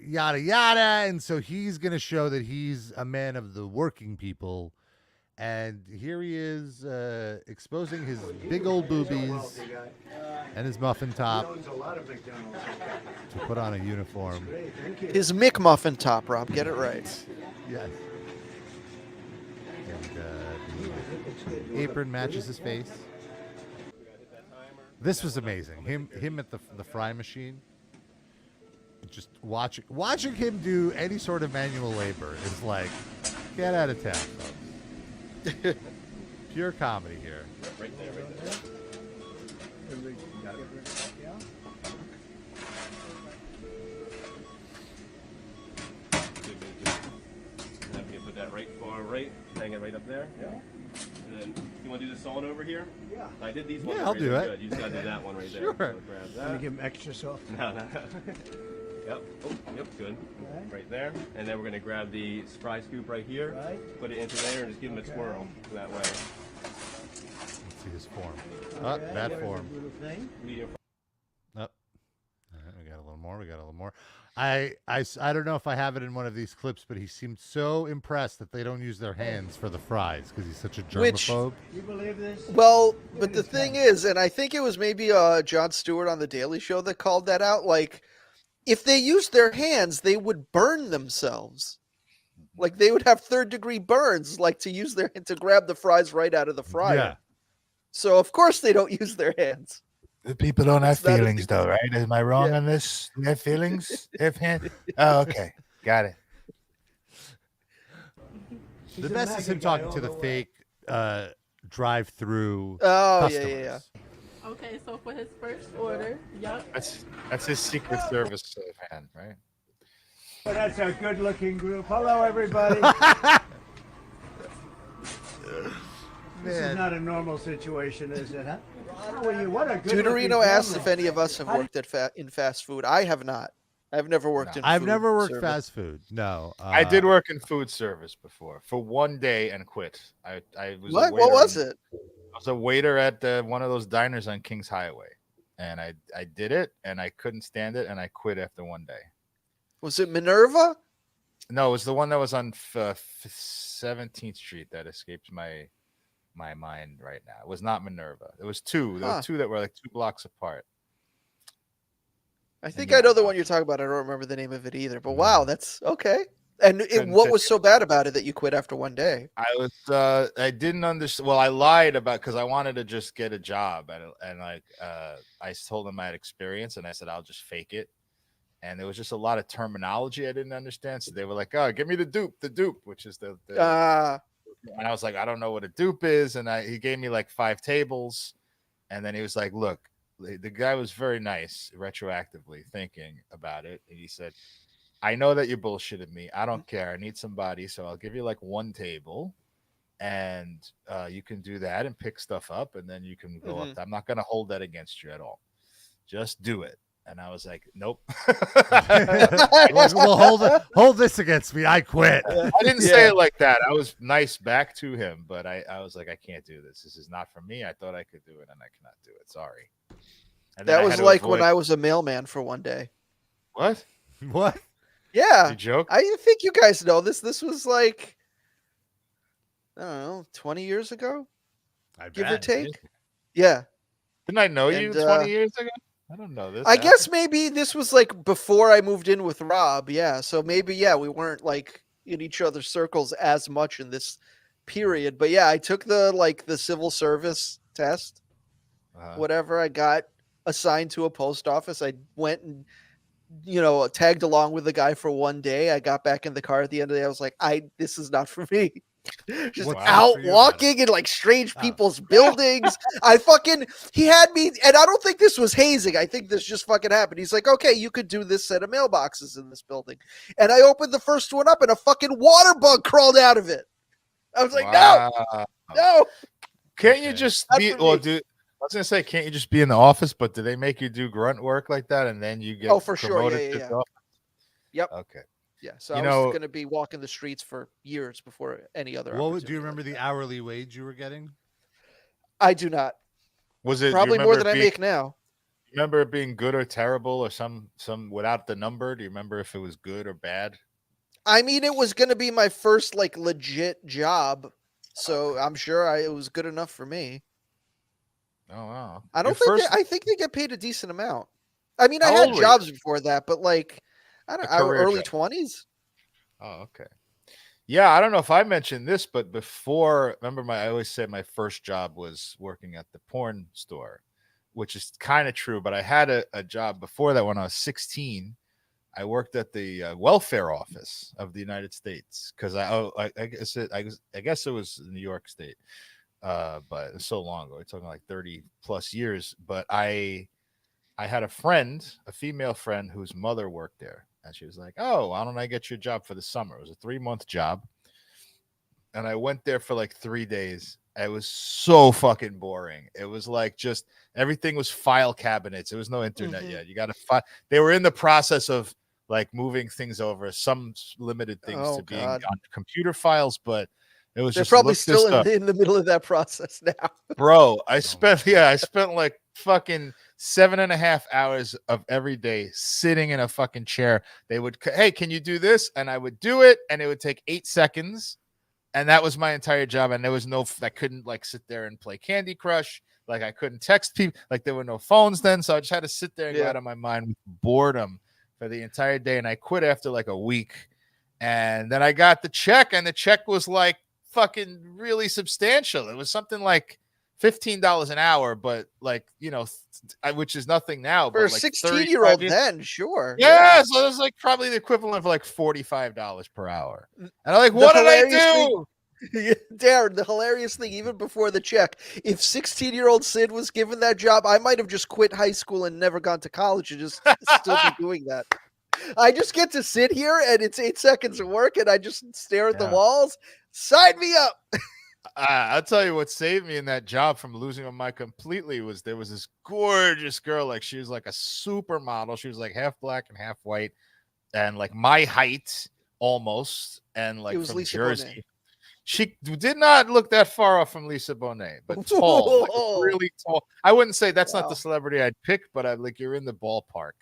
yada yada. And so he's going to show that he's a man of the working people. And here he is exposing his big old boobies and his muffin top to put on a uniform. His McMuffin top, Rob. Get it right. Yes. And the apron matches his face. This was amazing. Him at the fry machine. Just watching him do any sort of manual labor is like, get out of town, folks. Pure comedy here. Right there. Have you put that right far right, hang it right up there. Yeah. And then you want to do the sawing over here? Yeah. I did these ones. Yeah, I'll do it. Good. You just got to do that one right there. Sure. So grab that. Let me give him extra soft. No. Yep. Oh, yep. Good. Okay. Right there. And then we're going to grab the fry scoop right here. Right. Put it into there and just give him a twirl that way. Let's see his form. Okay. Bad form. Medium. All right, we got a little more. I don't know if I have it in one of these clips, but he seemed so impressed that they don't use their hands for the fries because he's such a germaphobe. You believe this? Well, but the thing is, and I think it was maybe Jon Stewart on The Daily Show that called that out, like, if they used their hands, they would burn themselves. Like they would have third-degree burns, like to grab the fries right out of the fryer. Yeah. So of course they don't use their hands. The people don't have It's not a feelings, big though, right? Am I wrong Yeah. on this? They have feelings? They have hands? Oh, okay. Got it. The best is him talking to the fake drive-through Oh customers. yeah. Okay, so for his first order, yup. That's his Secret Service hand, right? Well, that's a good-looking group. Hello, everybody. This is not a normal situation, is it, huh? How are you? What a good Deuterino asked if any of us have worked at in fast food. I have not. I've never worked in. I've food never worked service. fast food. No. I did work in food service before for one day and quit. I was What? A What waiter was in- it? I was a waiter at one of those diners on Kings Highway, and I did it, and I couldn't stand it, and I quit after one day. Was it Minerva? No, it was the one that was on 17th Street that escapes my mind right now. It was not Minerva. It was two. There were two that were like 2 blocks apart. I think I know the one you're talking about. I don't remember the name of it either. But wow, that's okay. And what was so bad about it that you quit after one day? I didn't understand. Well, I lied because I wanted to just get a job, and I told them I had experience, and I said I'll just fake it. And there was just a lot of terminology I didn't understand. So they were like, "Oh, give me the dupe, which is the." And I was like, "I don't know what a dupe is," and he gave me like 5 tables, and then he was like, "Look." The guy was very nice, retroactively thinking about it, and he said, I know that you're bullshitting me. I don't care. I need somebody, so I'll give you like 1 table, and you can do that and pick stuff up, and then you can go up. I'm not going to hold that against you at all. Just do it. And I was like, nope. Well, hold this against me. I quit. I didn't say it like that. I was nice back to him, but I was like, I can't do this. This is not for me. I thought I could do it, and I cannot do it. Sorry. And that was like when I was a mailman for one day. What? What? Yeah. You joke? I think you guys know this. This was like, I don't know, 20 years ago? Give or take? Yeah. Didn't I know you 20 years ago? I don't know this. I guess maybe this was like before I moved in with Rob. Yeah. So maybe, we weren't like in each other's circles as much in this period. But yeah, I took the civil service test, whatever. I got assigned to a post office. I went and, tagged along with the guy for one day. I got back in the car at the end of the day. I was like, this is not for me. Just out walking in like strange people's buildings. He had me, and I don't think this was hazing. I think this just fucking happened. He's like, okay, you could do this set of mailboxes in this building. And I opened the first one up and a fucking water bug crawled out of it. I was like, no. Can't you just be, dude? I was gonna say, can't you just be in the office? But do they make you do grunt work like that, and then you get for sure? Yeah. Yep. Okay. Yeah. So I was gonna be walking the streets for years before any other. Do you remember the hourly wage you were getting? I do not. Was it probably more than I make now? remember it being good or terrible or some without the number? Do you remember if it was good or bad? I mean, it was going to be my first like legit job, so I'm sure it was good enough for me. Oh wow! I don't Your think first I think they get paid a decent amount. I mean, I How had old were you? jobs before that, but like, I don't A career early job. 20s. Oh, okay. Yeah, I don't know if I mentioned this, but before, remember I always said my first job was working at the porn store, which is kind of true. But I had a job before that when I was 16. I worked at the welfare office of the United States because I guess it was New York State, but it was so long ago. We're talking like 30 plus years. But I had a friend, a female friend whose mother worked there. And she was like, "Oh, why don't I get you a job for the summer?" It was a 3-month job. And I went there for like 3 days. It was so fucking boring. It was like just everything was file cabinets. There was no internet yet. You got to find. They were in the process of like moving things over, some limited things to being on computer files, but it was They're just probably look still this up. in the middle of that process now. Bro, I spent like fucking 7.5 hours of every day sitting in a fucking chair. They would, hey, can you do this? And I would do it, and it would take 8 seconds. And that was my entire job. And there was I couldn't like sit there and play Candy Crush. Like I couldn't text people. Like there were no phones then. So I just had to sit there and go out of my mind with boredom for the entire day. And I quit after like a week. And then I got the check, and the check was like fucking really substantial. It was something like $15 an hour, but like, which is nothing now. For but a like 16-year-old then, sure. Yeah, so it was like probably the equivalent of like $45 per hour. And I'm like, what did I do? Darren, the hilarious thing, even before the check, if 16-year-old Sid was given that job, I might have just quit high school and never gone to college and just still be doing that. I just get to sit here and it's 8 seconds of work and I just stare at the walls. Sign me up. I'll tell you what saved me in that job from losing my mind completely was there was this gorgeous girl. Like she was like a supermodel. She was like half black and half white and like my height almost. And like from Lisa Jersey. Bonet. She did not look that far off from Lisa Bonet, but tall, like really tall. I wouldn't say that's not the celebrity I'd pick, but I'd like, you're in the ballpark.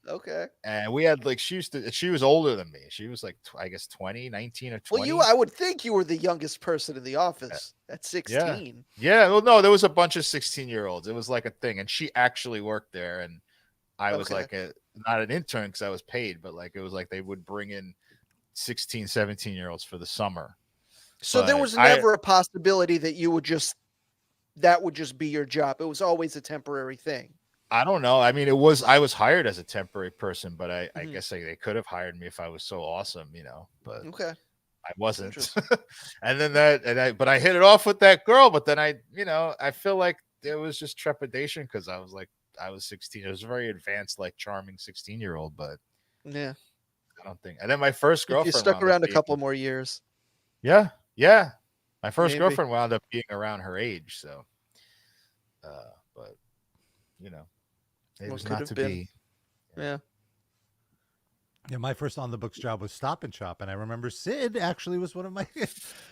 Okay. And we had like, she was older than me. She was like, I guess 19 or 20. Well, I would think you were the youngest person in the office at 16. Yeah. Well, no, there was a bunch of 16-year-olds. It was like a thing. And she actually worked there. And I was like not an intern because I was paid, but like, it was like they would bring in 16, 17-year-olds for the summer. So there was never a possibility that that would just be your job. It was always a temporary thing. I don't know. I mean, I was hired as a temporary person, but I guess they could have hired me if I was so awesome, but I wasn't. And then but I hit it off with that girl, but then I feel like there was just trepidation because I was 16. It was a very advanced, like charming 16-year-old, but yeah, I don't think. And then my first girlfriend, you stuck around a couple more years. Yeah. My first girlfriend wound up being around her age, so but it was not to be. Yeah. Yeah, my first on the books job was Stop and Shop, and I remember Sid actually was one of my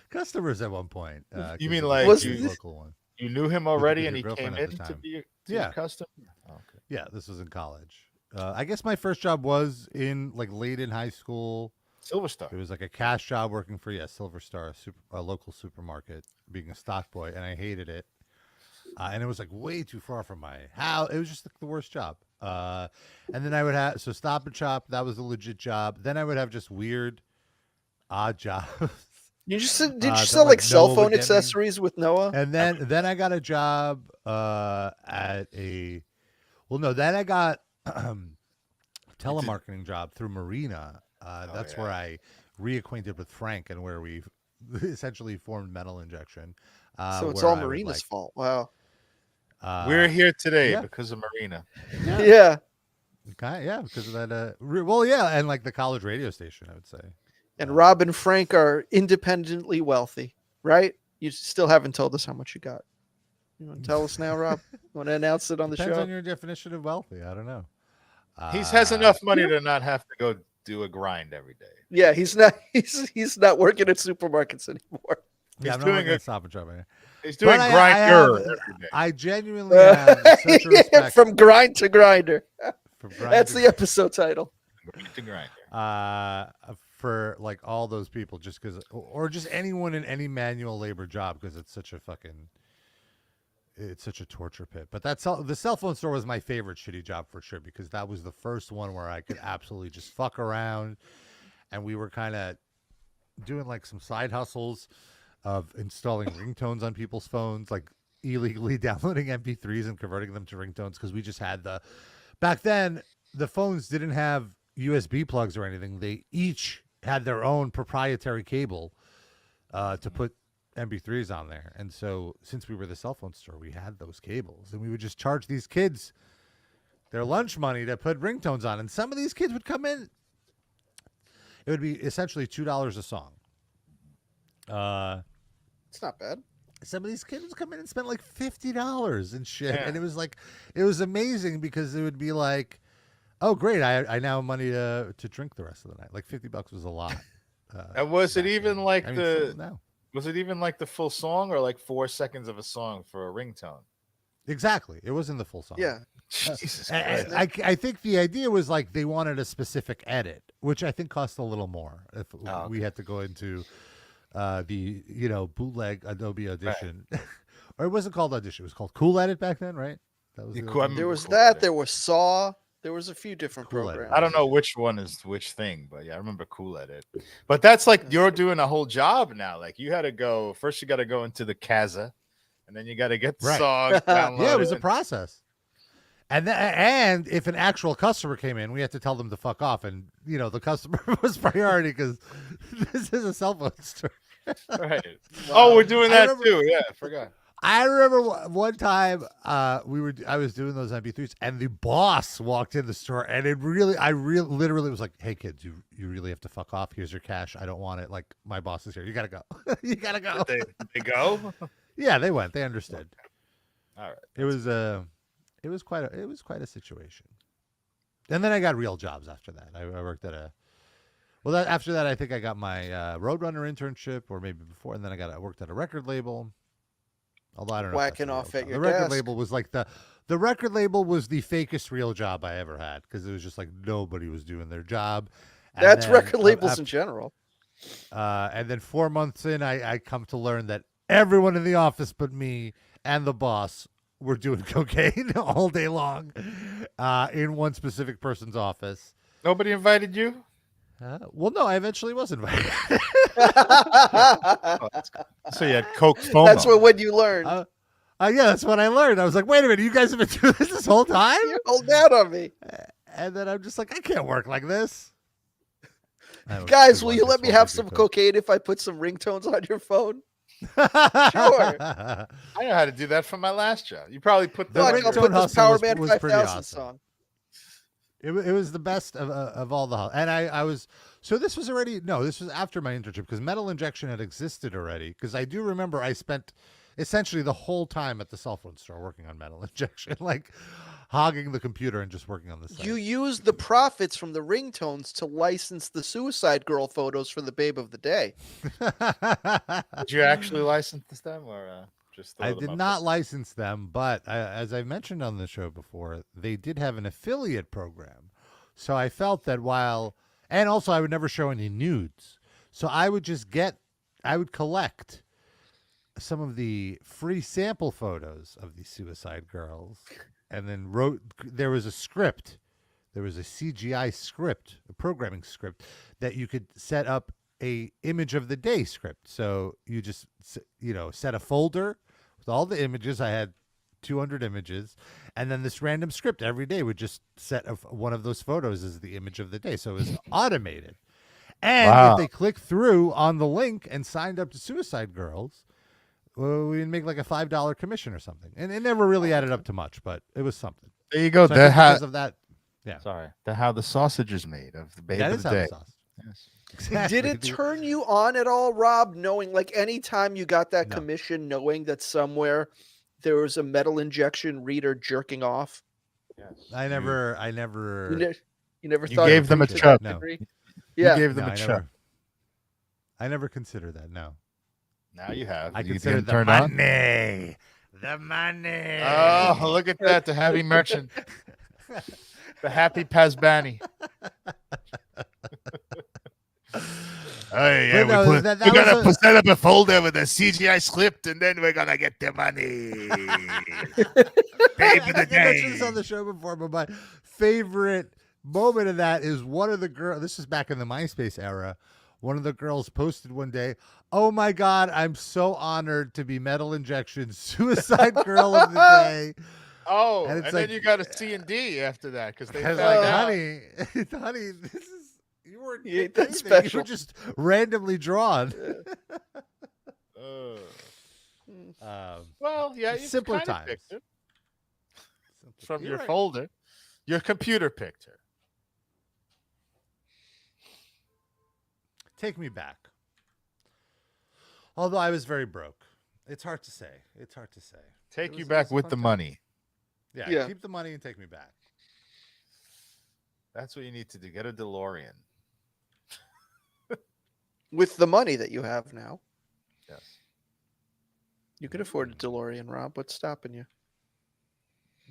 customers at one point. You mean like local one? You knew him already, and he came in to be a customer. Oh, okay. Yeah, this was in college. I guess my first job was in like late in high school. Silver Star. It was like a cash job working for Silver Star, a local supermarket, being a stock boy, and I hated it. And it was like way too far from my house. It was just like the worst job. And then I would have Stop and Shop. That was a legit job. Then I would have just weird, odd jobs. Did you sell like cell phone accessories with Noah? And then I got a job at a. Well, no, then I got telemarketing job through Marina. That's where I reacquainted with Frank and where we essentially formed Metal Injection. So it's all Marina's fault. Wow. We're here today because of Marina. Yeah. Okay, yeah, because of that. Well, yeah, and like the college radio station, I would say. And Rob and Frank are independently wealthy, right? You still haven't told us how much you got. You want to tell us now, Rob? You want to announce it on the Depends show? on your definition of wealthy. I don't know. He has enough money to not have to go do a grind every day. Yeah, he's not working at supermarkets anymore. Yeah, He's I'm not doing gonna a, stop and try my. he's doing But Grindr every day. I genuinely have such a respect From grind to grinder. for That's the episode title. To Grindr. For like all those people, just because, or just anyone in any manual labor job, because it's such a torture pit. But the cell phone store was my favorite shitty job for sure, because that was the first one where I could absolutely just fuck around, and we were kind of doing like some side hustles of installing ringtones on people's phones, like illegally downloading MP3s and converting them to ringtones, because we just had back then the phones didn't have USB plugs or anything. They each had their own proprietary cable to put MP3s on there. And so since we were the cell phone store, we had those cables, and we would just charge these kids their lunch money to put ringtones on. And some of these kids would come in. It would be essentially $2 a song. It's not bad. Some of these kids would come in and spend like $50 and shit. Yeah. And it was amazing, because it would be like, oh, great, I now have money to drink the rest of the night. Like $50 was a lot. And was it even like no. Was it even like the full song, or like 4 seconds of a song for a ringtone? Exactly. It wasn't the full song. Yeah. Jesus Christ. I think the idea was like they wanted a specific edit, which I think cost a little more if we had to go into the bootleg Adobe Audition. Right. Or it wasn't called Audition, it was called Cool Edit back then, right? That was there was that, there was Saw. There was a few different programs. I don't know which one is which thing, but yeah, I remember Cool Edit. But that's like you're doing a whole job now. Like you got to go first, you got to go into the Casa, and then you got to get the song downloaded. Yeah, it was a process. And if an actual customer came in, we had to tell them to fuck off, and the customer was priority, because this is a cell phone store. Right. Wow. Oh, we're doing that too. Yeah, I forgot. I remember one time I was doing those MP3s, and the boss walked in the store, and I literally was like, "Hey kids, you really have to fuck off. Here's your cash. I don't want it. Like, my boss is here. You gotta go. You gotta go." Did they go? Yeah, they went. They understood. All right. It was quite a situation. And then I got real jobs after that. I worked at after that I think I got my Roadrunner internship, or maybe before, and then I worked at a record label. Although I don't know. Whacking off at your desk. record label was like the record label was the fakest real job I ever had, because it was just like nobody was doing their job. And that's record labels in general. And then 4 months in, I come to learn that everyone in the office but me and the boss were doing cocaine all day long in one specific person's office. Nobody invited you? Well, no, I eventually was invited. So you had Coke FOMO. That's when you learned. Yeah, that's what I learned. I was like, wait a minute, you guys have been doing this whole time? You're holding out on me. And then I'm just like, I can't work like this. Guys, will you let me have some cocaine if I put some ringtones on your phone? Sure. I know how to do that from my last job. You probably put the I'll put this Power Man 5000 song. It was the best of all the, and I was, so this was after my internship, because Metal Injection had existed already, because I do remember I spent essentially the whole time at the cell phone store working on Metal Injection, like hogging the computer and just working on the site. You used the profits from the ringtones to license the Suicide Girl photos for the Babe of the Day. Did you actually license them, or just I did not license them, but as I mentioned on the show before, they did have an affiliate program. So I felt that and also I would never show any nudes. So I would collect some of the free sample photos of the Suicide Girls, and then there was a script. There was a CGI script, a programming script, that you could set up a image of the day script. So you just, set a folder with all the images. I had 200 images, and then this random script every day would just set one of those photos as the image of the day. So it was automated. And if they clicked through on the link and signed up to Suicide Girls, we'd make like a $5 commission or something. And it never really added up to much, but it was something. There you go. So because of that. Yeah. Sorry. How the sausage is made of the Babe of the Day. Yes. Exactly. Did it turn you on at all, Rob, knowing, like, anytime you got that commission, knowing that somewhere there was a Metal Injection reader jerking off? Yes. I never You never thought gave them a chub. No. Yeah. You gave them a chub. I never considered that, no. Now you have. I You consider getting the turned on? money. The money. Oh, look at that. The happy merchant. The happy Pazbani. Oh, yeah, no, we're that going was to set up a folder with a CGI script, and then we're going to get the money. Pay for the I mentioned this day. on the show before, but my favorite moment of that is one of the girls. This is back in the MySpace era. One of the girls posted one day, "Oh my God, I'm so honored to be Metal Injection's Suicide Girl of the Day." Oh, And and, it's then like- you got a C and D after that because they I was found like, out. honey, this is you weren't You ain't picked that anything. You special. were just randomly drawn. Well, yeah, you simpler kinda times. picked her from You're your right. folder. Your computer picked her. Take me back. Although I was very broke. It's hard to say. Take It you was back a with fun the time. money. Yeah. Keep the money and take me back. That's what you need to do. Get a DeLorean. With the money that you have now, Yes. you can afford a DeLorean, Rob. What's stopping you?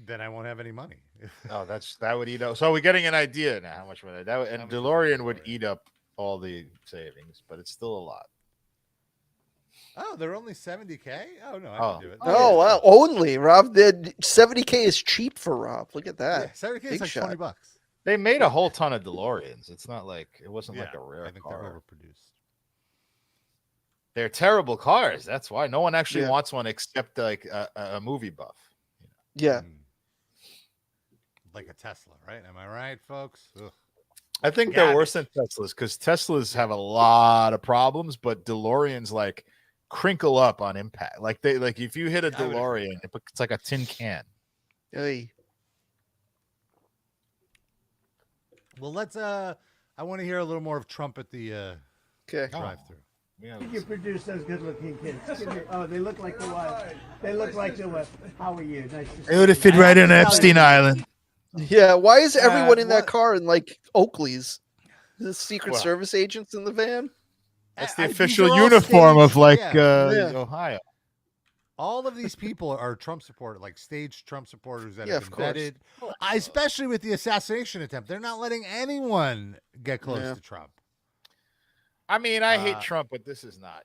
Then I won't have any money. Oh, that would eat up. So we're getting an idea now how much money that would, How and much is a DeLorean would DeLorean? eat up all the savings, but it's still a lot. Oh, they're only $70K? Oh no, I Oh. can do it. Oh, wow. Only, Rob. The 70K is cheap for Rob. Look at Yeah, that. 70K is Big like shot. $20. They made a whole ton of DeLoreans. It's not like it wasn't like a rare I think car. they're overproduced. They're terrible cars. That's why no one actually Yeah. wants one except like a movie buff. Yeah. Like a Tesla, right? Am I right, folks? Ugh. I think they're worse than Teslas because Teslas have a lot of problems, but DeLoreans like crinkle up on impact. Like if you hit a I would agree DeLorean, it's like a tin can. Hey. Well, let's I want to hear a little more of Trump at the Okay. drive-through. You produce those good-looking kids. Oh, they look like the wife. They look like the wife. How are you? Nice to see It would have you. fit right in I have to Epstein tell you, Island. Yeah. Why is everyone in that what- car in like Oakley's? The Secret Well. Service agents in the van? That's the These official are all uniform of staged- like Yeah. Ohio. All of these people are Trump supporters, like staged Trump supporters that Yeah, have of been course. vetted, especially with the assassination attempt. They're not letting anyone get close Yeah. to Trump. I mean, I hate Uh, Trump, but this is not,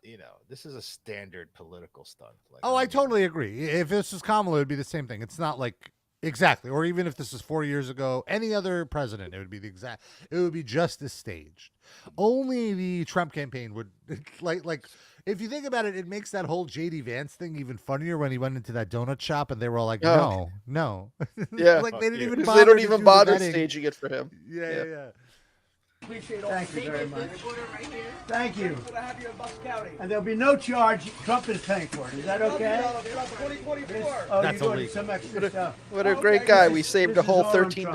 this is a standard political stunt. Like, Oh, I don't get totally agree. If this was Kamala, it would be the same thing. It's not like exactly, or even if this was 4 years ago, any other president, it would be it would be just as staged. Only the Trump campaign would like. If you think about it, it makes that whole JD Vance thing even funnier when he went into that donut shop and they were all like, Oh. no. Yeah. Like they didn't even Because bother they don't to even do the bother vetting. staging it for him. Yeah. Thank you very much. Order right here. Thank you. And there'll be no charge. Trump is paying for it. Is that okay? Oh, That's you're doing illegal. some extra stuff. What a great guy. We saved a whole $13.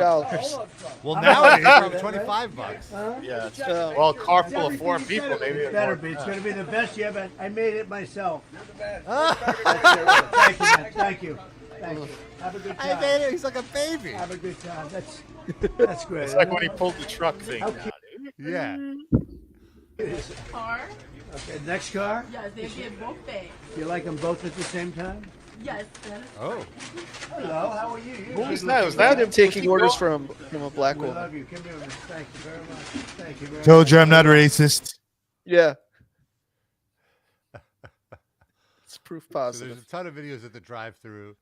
Well, I'm now not it's gonna from do that, $25. Yeah. Oh. Well, a car full of Everything 4 you people, said, maybe. it better be. It's going to be the best you ever. I made it myself. Ah. Thank you, man. Thank you. Thank you. Have a good I time. made it. He's like a baby. Have a good time. That's great. It's like when he pulled the truck thing down. Yeah. Car. Okay, next car. Yes, they get both bags. You like them both at the same time? Yes, that is Oh. Hello, how are you? Who was that? Was Look at that him taking orders from a black We woman. love you. Come here. Thank you very much. Thank you very much. Told you I'm not racist. Yeah. It's proof So there's positive. a ton of videos at the drive-through.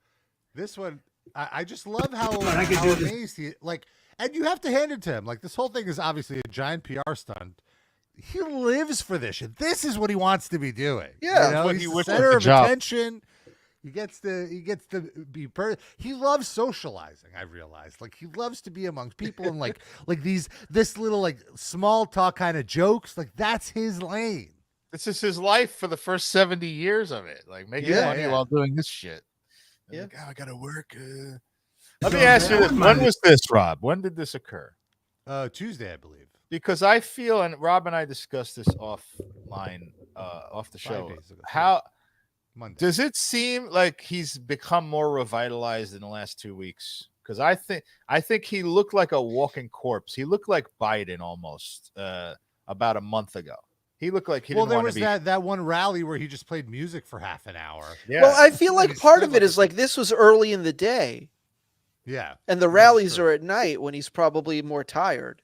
This one, I just love how, I can how do this. amazed he like, and you have to hand it to him. Like this whole thing is obviously a giant PR stunt. He lives for this shit. This is what he wants to be doing. Yeah. you know? What He's he the wishes center was a of job. attention. He gets to be he loves socializing. I realized, like he loves to be amongst people and like this little like small talk kind of jokes. Like that's his lane. This is his life for the first 70 years of it. Like making Yeah, money yeah. while doing this shit. And Yeah. like, oh, I gotta work. Let me ask you this: when was this, Rob? When did this occur? Tuesday, I believe. Because I feel, and Rob and I discussed this offline, off the 5 show. days ago. How Monday. does it seem like he's become more revitalized in the last 2 weeks? Because I think he looked like a walking corpse. He looked like Biden almost about a month ago. He looked like he Well, didn't there want was to be. that one rally where he just played music for half an hour. Yeah. Well, I feel like He's part still of it is like this was early in the day, Yeah. and the That's rallies true. are at night when he's probably more tired.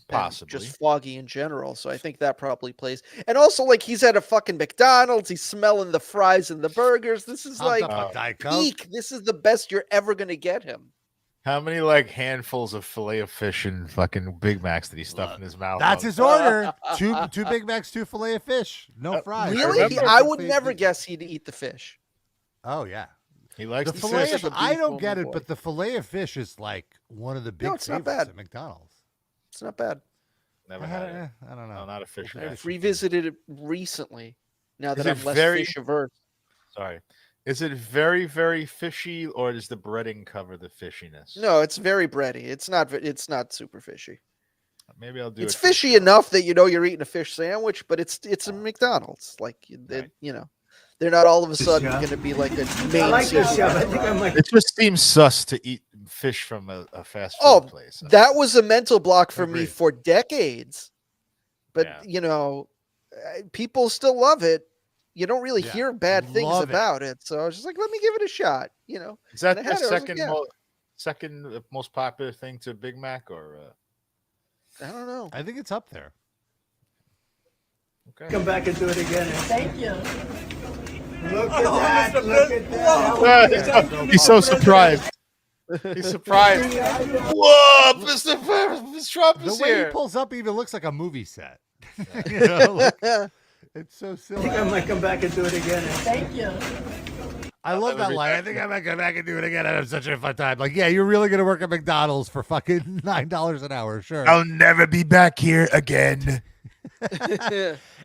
and Possibly. just foggy in general. So I think that probably plays. And also, like, he's at a fucking McDonald's. He's smelling the fries and the burgers. This is Hopped like up on Diet Coke. peak. This is the best you're ever going to get him. How many like handfuls of fillet of fish and fucking Big Macs did he stuff in his mouth? That's his order. two Big Macs, 2 fillet of fish. No fries. Really? remember- I would never guess he'd eat the fish. Oh, yeah. He likes The the fillet fish. of, I don't get it, but the fillet of fish is like one of the big it's not favorites bad. at McDonald's. It's not bad. Never had it. I don't know. No, not a fish guy. I've revisited it recently. Now Is that it I'm less very- fish averse. Sorry. Is it very, very fishy, or does the breading cover the fishiness? No, it's very bready. It's not. It's not super fishy. Maybe I'll do It's it. fishy enough that you know you're eating a fish sandwich, but it's a McDonald's. Like Right. you know, they're not all of a sudden shot. going to be like a I main like this season. shop. I think I might. It just seems sus to eat fish from a fast food Oh, place. that was a mental block for me Agreed. for decades. But Yeah. you know, people still love it. You don't really Yeah. hear bad things Love it. about it. So I was just like, let me give it a shot. You know, Is that and the I had it, I was like, second yeah. second most popular thing to Big Mac, or I don't know. I think it's up there. okay? Come back and do it again. Thank you. Look at that. Look at that. How are you? He's so surprised. He's surprised. Whoa, Mr. Trump The is way here. he pulls up even looks like a movie set. You know, like, it's so I silly. think I might come back and do it again. Thank you. I love that line. I think I might go back and do it again. I have such a fun time. Like, yeah, you're really gonna work at McDonald's for fucking $9 an hour, sure. I'll never be back here again.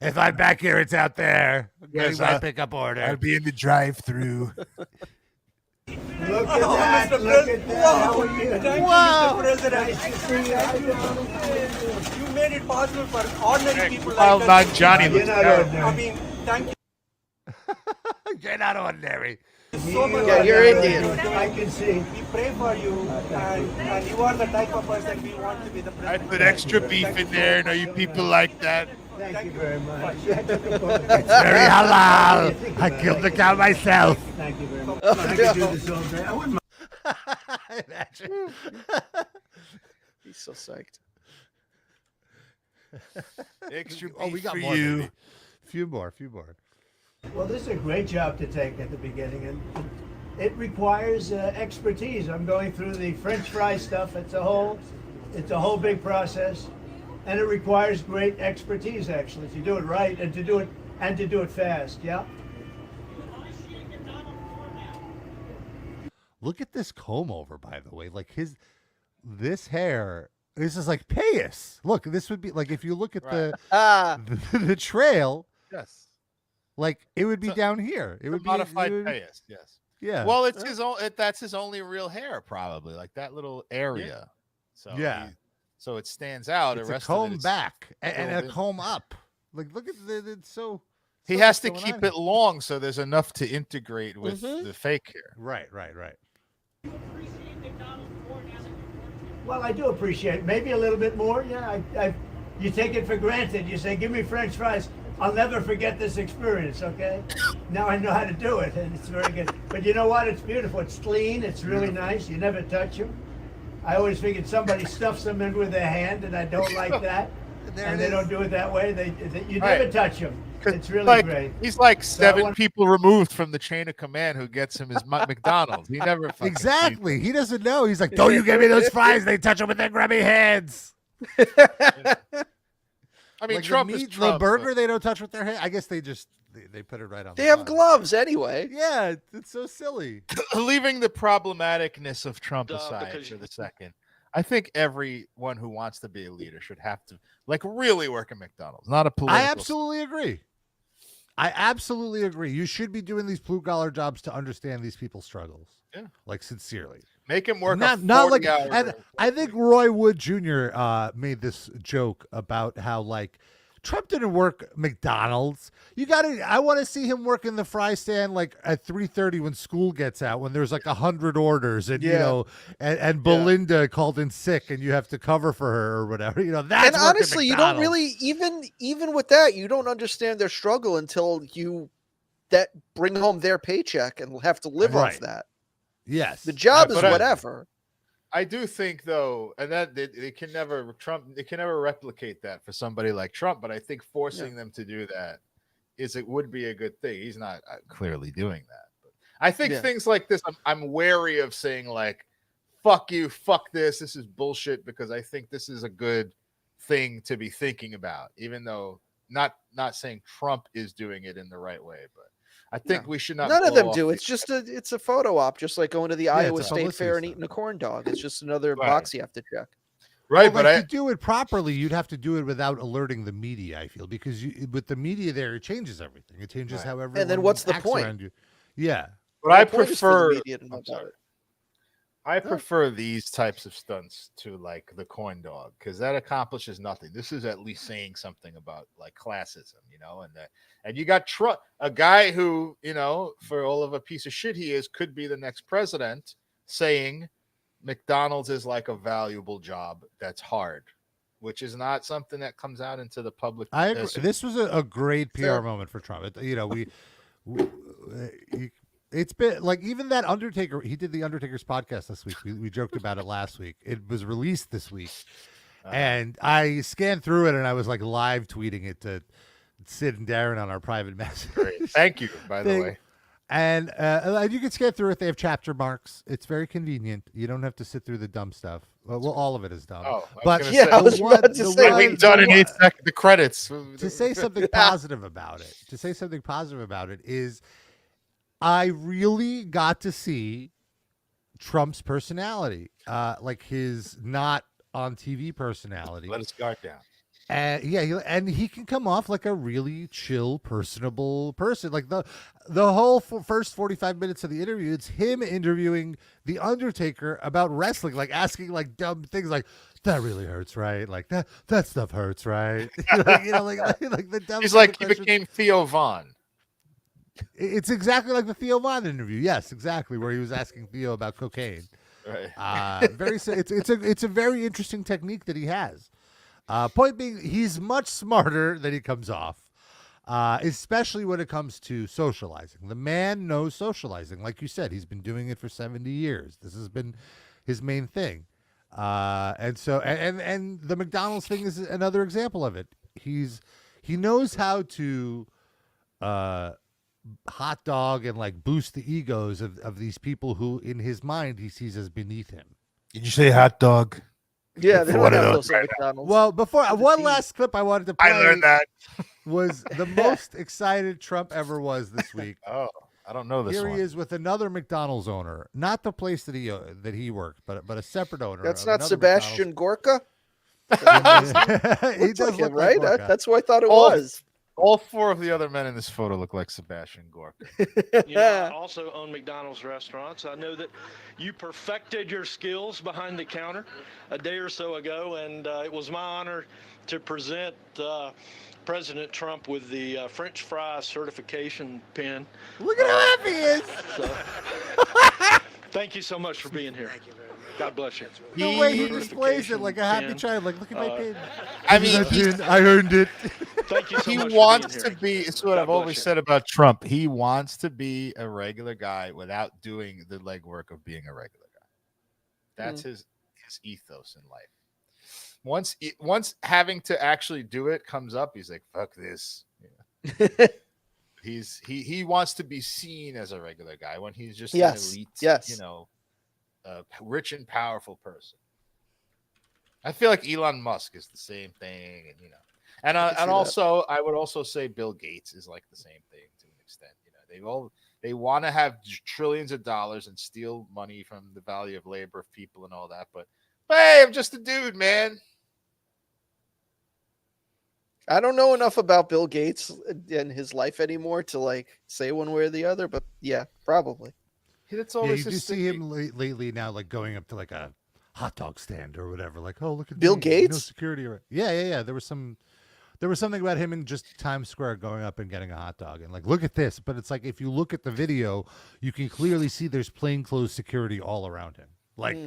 If I'm back here, it's out there. Getting Yes, my pickup order. be in the drive-through. Look at that. Look at that. How are you? Wow. Nice to see you. How you doing? You made it possible for ordinary people Well, like not us. Johnny. You're looks not terrible. I ordinary. mean, thank you You're not ordinary. so much. Yeah, you're Indian. I can see. We pray for you, and you are the type of person we want to be the I president. put extra beef in there. Know you people like that? Thank you very much. I took a photo. Very halal. I killed the cow myself. Thank you very much. I could do this all day. I wouldn't Imagine. He's so psyched. Extra beef Oh, we got for more. you. Maybe. Few more. Well, this is a great job to take at the beginning, and it requires expertise. I'm going through the French fry stuff. It's a whole big process, and it requires great expertise actually to do it right and to do it fast. Yeah. Look at this comb over, by the way. Like this hair. This is like payas. Look, this would be like if you look at Ah, the trail. Yes. Like it would be So- down here. It would Modified be. payas. Yes. Yeah. Well, it's his own. That's his only real hair, probably, like that little area. So Yeah. so it stands out. it's the a rest comb of it, it's- back and filled a in. comb up. Like look at it's so. He so has to much going keep on it long so there's enough to integrate with Mhm. the fake hair. Right. Well, I do appreciate maybe a little bit more. Yeah, you take it for granted. You say, "Give me French fries." I'll never forget this experience. Okay, now I know how to do it, and it's very good. But you know what? It's beautiful. It's clean. It's really nice. You never touch them. I always figured somebody stuffs them in with their hand, and I don't like that. And they don't do it that way. You never Right. touch them. It's really like, great. He's like So I 7 want- people removed from the chain of command who gets him his McDonald's. He never fucking sees Exactly. He doesn't know. He's like, "Don't you give me those fries? They touch them with their grubby hands." I mean, Like Trump the is meat, Trump. the burger, they don't touch with their hand. I guess they just they put it right on. they the have bun. gloves anyway. Yeah, it's so silly. but leaving the problematicness of Trump aside because for the second, I think everyone who wants to be a leader should have to like really work at McDonald's, not a political. I absolutely agree. You should be doing these blue collar jobs to understand these people's struggles. Yeah. Like sincerely. Make him work Not a 40 like hour. I think Roy Wood Jr. Made this joke about how like Trump didn't work McDonald's. I want to see him work in the fry stand like at 3:30 when school gets out, when there's like 100 orders and and Belinda called in sick and you have to cover for her or whatever. That's and honestly, you don't really even with that, you don't understand their struggle until you bring home their paycheck and have to live off that. Yes, the job is whatever. I do think, though, and that they can never replicate that for somebody like Trump. But I think forcing them to do that would be a good thing. He's not clearly doing that. But I think things like this, I'm wary of saying like, "Fuck you, fuck this. This is bullshit," because I think this is a good thing to be thinking about, even though not saying Trump is doing it in the right way, but. I think we should not. None of them do. It's just it's a photo op, just like going to the Iowa State Fair and eating a corn dog. It's just another box you have to check. Right, but to do it properly, you'd have to do it without alerting the media. I feel because with the media there, it changes everything. It changes how everyone. And then what's the acts point? around you. Yeah, but I prefer. I Oh. prefer these types of stunts to like the corn dog because that accomplishes nothing. This is at least saying something about like classism, and you got Trump, a guy who, for all of a piece of shit he is, could be the next president, saying McDonald's is like a valuable job that's hard, which is not something that comes out into the public. I agree. This was a great PR moment for Trump. It's been like even that Undertaker. He did the Undertaker's podcast this week. We joked about it last week. It was released this week, and I scanned through it and I was like live tweeting it to Sid and Darren on our private message. Great. Thank you, by the way. And you can scan through it. They have chapter marks. It's very convenient. You don't have to sit through the dumb stuff. Well, all of it is dumb. Oh, but I was about to say we've done in 8 seconds. The credits. To say something positive about it is. I really got to see Trump's personality, like his not on TV personality. Let his guard down. And and he can come off like a really chill, personable person. Like the whole first 45 minutes of the interview, it's him interviewing the Undertaker about wrestling, like asking like dumb things, like that really hurts, right? Like that stuff hurts, right? like the dumb. He's like he became Theo Von. It's exactly like the Theo Von interview. Yes, exactly, where he was asking Theo about cocaine. Right. It's a very interesting technique that he has. Point being, he's much smarter than he comes off, especially when it comes to socializing. The man knows socializing. Like you said, he's been doing it for 70 years. This has been his main thing. And the McDonald's thing is another example of it. He knows how to hot dog and like boost the egos of these people who in his mind he sees as beneath him. Did you say hot dog? Yeah, they don't have those at McDonald's. Well, before one last clip I wanted to play. I learned that was the most excited Trump ever was this week. Oh, I don't know this. Here one. he is with another McDonald's owner, not the place that he worked, but a separate owner. That's not Sebastian Gorka. He does Like look him, right? like Gorka. That's who I thought it was. All 4 of the other men in this photo look like Sebastian Gorka. I also own McDonald's restaurants. I know that you perfected your skills behind the counter a day or so ago, and it was my honor to present President Trump with the French fry certification pin. Look at how happy he is. So, thank you so much for being here. God bless you. The way he displays it like a happy child, like look at my pin. I mean, I earned it. Thank you so he much wants for to being be. here. It's what God I've always bless you. said about Trump. He wants to be a regular guy without doing the legwork of being a regular guy. That's his ethos in life. Once having to actually do it comes up, he's like, "Fuck this." Yeah. He wants to be seen as a regular guy when he's just an elite, rich and powerful person. I feel like Elon Musk is the same thing, and also I would also say Bill Gates is like the same thing to an extent. They want to have trillions of dollars and steal money from the value of labor of people and all that, but hey, I'm just a dude, man. I don't know enough about Bill Gates and his life anymore to like say one way or the other, but yeah, probably. That's Yeah, always you do see him lately now, like going up to like a hot dog stand or whatever. Like, oh, look at Bill me. Gates? No security. Yeah. There was some There was something about him in just Times Square going up and getting a hot dog and like, look at this. But it's like if you look at the video, you can clearly see there's plainclothes security all around him, like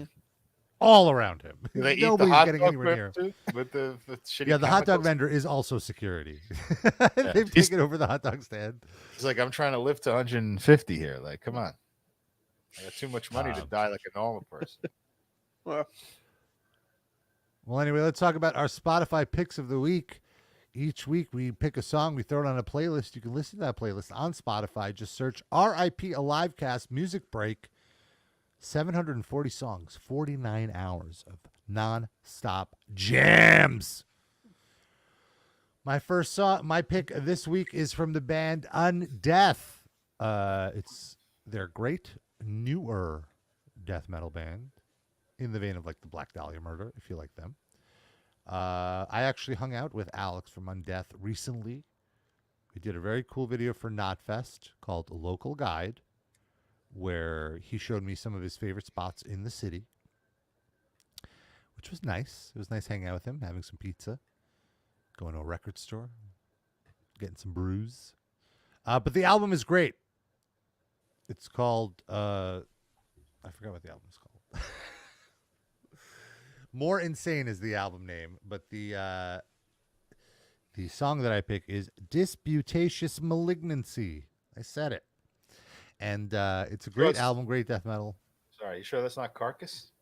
all around him. Do they eat Nobody's the hot getting dog anywhere near. too? With the shitty Yeah, the hot dog chemicals? vendor is also security. Yeah. They've taken over the hot dog stand. He's like, I'm trying to live to 150 here. Like, come on. I got too much money to die like a normal person. Well, anyway, let's talk about our Spotify picks of the week. Each week we pick a song, we throw it on a playlist. You can listen to that playlist on Spotify. Just search RIP Alivecast Music Break. 740 songs, 49 hours of non-stop jams. My first song, my pick this week is from the band Undeath. It's their great newer death metal band in the vein of like the Black Dahlia Murder, if you like them. I actually hung out with Alex from Undeath recently. We did a very cool video for Knotfest called Local Guide, where he showed me some of his favorite spots in the city, which was nice. It was nice hanging out with him, having some pizza, going to a record store, getting some brews. But the album is great. It's called, I forgot what the album is called. More Insane is the album name, but the song that I pick is Disputatious Malignancy. I said it. And it's a great album, great death metal. Sorry, you sure that's not Carcass?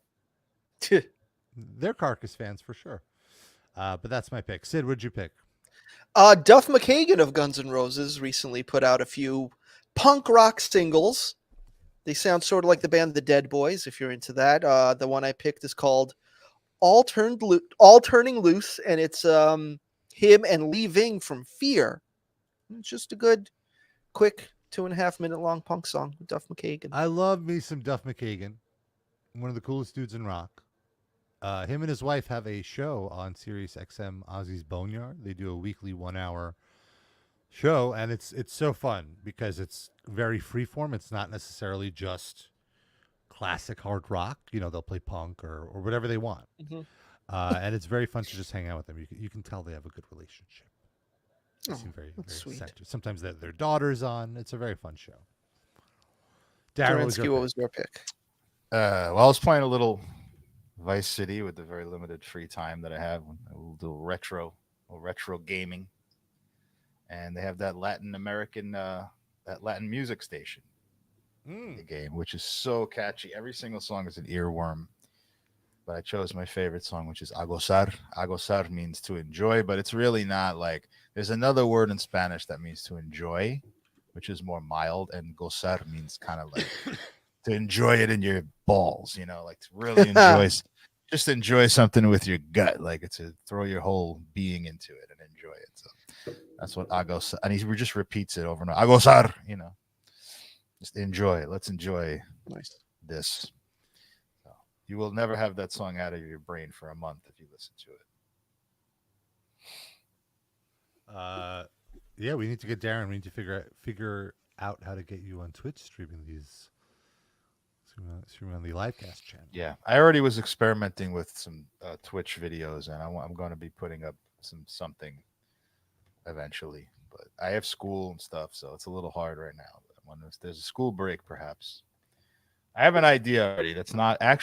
They're Carcass fans for sure. But that's my pick. Sid, what'd you pick? Duff McKagan of Guns N' Roses recently put out a few punk rock singles. They sound sort of like the band The Dead Boys, if you're into that. The one I picked is called All Turning Loose, and it's him and Lee Ving from Fear. It's just a good, quick 2.5 minute long punk song with Duff McKagan. I love me some Duff McKagan. One of the coolest dudes in rock. Him and his wife have a show on Sirius XM Ozzy's Boneyard. They do a weekly 1 hour show, and it's so fun because it's very freeform. It's not necessarily just classic hard rock. You know, they'll play punk or whatever they want. And it's very fun to just hang out with them. You can tell they have a good relationship. They seem very sweet. centered. Sometimes their daughter's on. It's a very fun show. Darren, what was your pick? Well, I was playing a little Vice City with the very limited free time that I have. A little retro gaming, and they have that Latin American, that Latin music station, the game, which is so catchy. Every single song is an earworm. But I chose my favorite song, which is A Gozar. A Gozar means to enjoy, but it's really not like, there's another word in Spanish that means to enjoy, which is more mild, and gozar means kind of like to enjoy it in your balls, you know, like to really enjoy, just enjoy something with your gut, like it's to throw your whole being into it and enjoy it. So that's what A Gozar, and he just repeats it over and over. A Gozar, you know, just enjoy it. Let's enjoy this. You will never have that song out of your brain for a month if you listen to it. Yeah, we need to get Darren. We need to figure out how to get you on Twitch streaming on the Livecast channel. Yeah, I already was experimenting with some Twitch videos, and I'm going to be putting up something eventually. But I have school and stuff, so it's a little hard right now. But when there's a school break, perhaps. I have an idea already. That's not a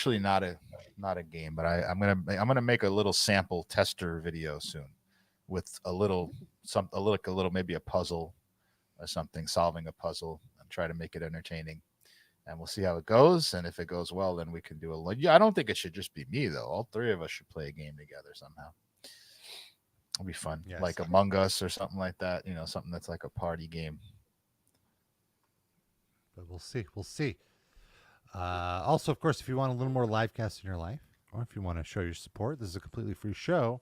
game, but I'm gonna make a little sample tester video soon, with a little maybe a puzzle or something, solving a puzzle, and try to make it entertaining. And we'll see how it goes. And if it goes well, then we can do I don't think it should just be me though. All three of us should play a game together somehow. It'll be fun, yes. Like Among Us or something like that. You know, something that's like a party game. But we'll see. We'll see. Also, of course, if you want a little more Livecast in your life, or if you want to show your support, this is a completely free show.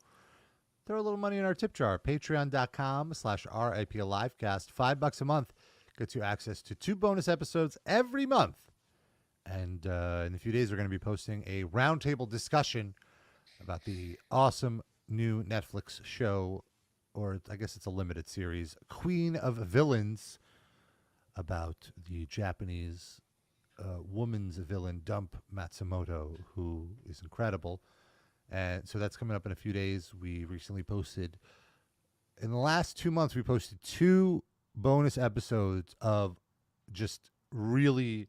Throw a little money in our tip jar. Patreon.com/RIPLivecast. $5 a month gets you access to 2 bonus episodes every month. And in a few days, we're going to be posting a roundtable discussion about the awesome new Netflix show, or I guess it's a limited series, Queen of Villains, about the Japanese woman's villain, Dump Matsumoto, who is incredible. And so that's coming up in a few days. We recently posted in the last 2 months, we posted 2 bonus episodes of just really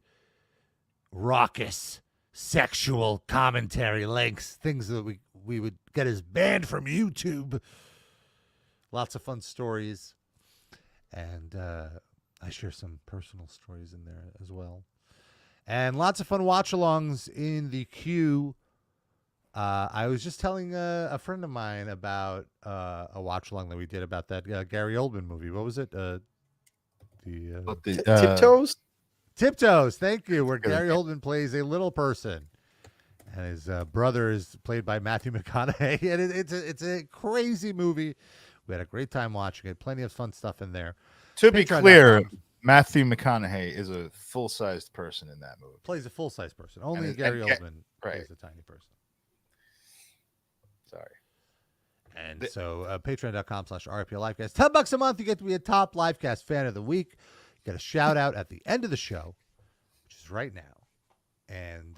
raucous sexual commentary links, things that we would get as banned from YouTube. Lots of fun stories. And I share some personal stories in there as well. And lots of fun watch-alongs in the queue. I was just telling a friend of mine about a watch-along that we did about that Gary Oldman movie. What was it? Tiptoes? Tiptoes, thank you, where Gary Oldman plays a little person. And his brother is played by Matthew McConaughey. And it's a crazy movie. We had a great time watching it. Plenty of fun stuff in there. To be clear, Matthew McConaughey is a full-sized person in that movie. Plays a full-sized person. Only Gary Oldman plays a tiny person. Sorry. And so patreon.com/RIP Livecast. $10 a month, you get to be a top Livecast fan of the week. You get a shout out at the end of the show, which is right now. And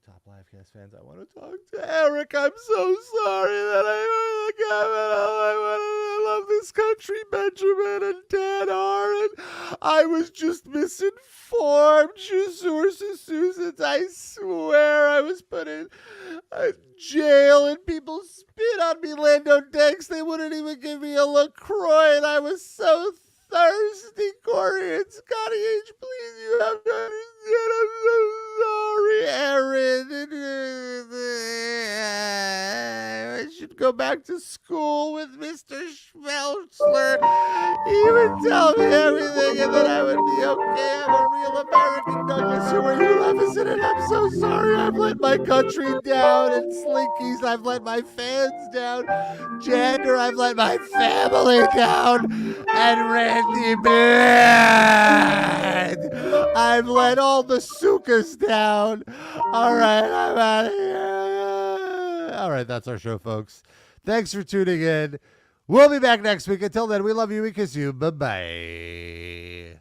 top Livecast fans, I want to talk to Eric. I'm so sorry that I love this country, Benjamin and Dan R. And I was just misinformed. Susan, I swear I was put in jail and people spit on me, Lando Danks. They wouldn't even give me a LaCroix, and I was so thirsty. Corey and Scotty H, please, you have to understand. I'm so sorry, Aaron. I should go back to school with Mr. Schmelzler. He would tell me everything, and then I would be okay. I'm a real American Douglas Hoover. You Levison, and I'm so sorry. I've let my country down. And Slinkies, I've let my fans down. Jander, I've let my family down. And Randy Bland, I've let all the Sukas down. All right, I'm out of here. All right, that's our show, folks. Thanks for tuning in. We'll be back next week. Until then, we love you. We kiss you. Bye-bye.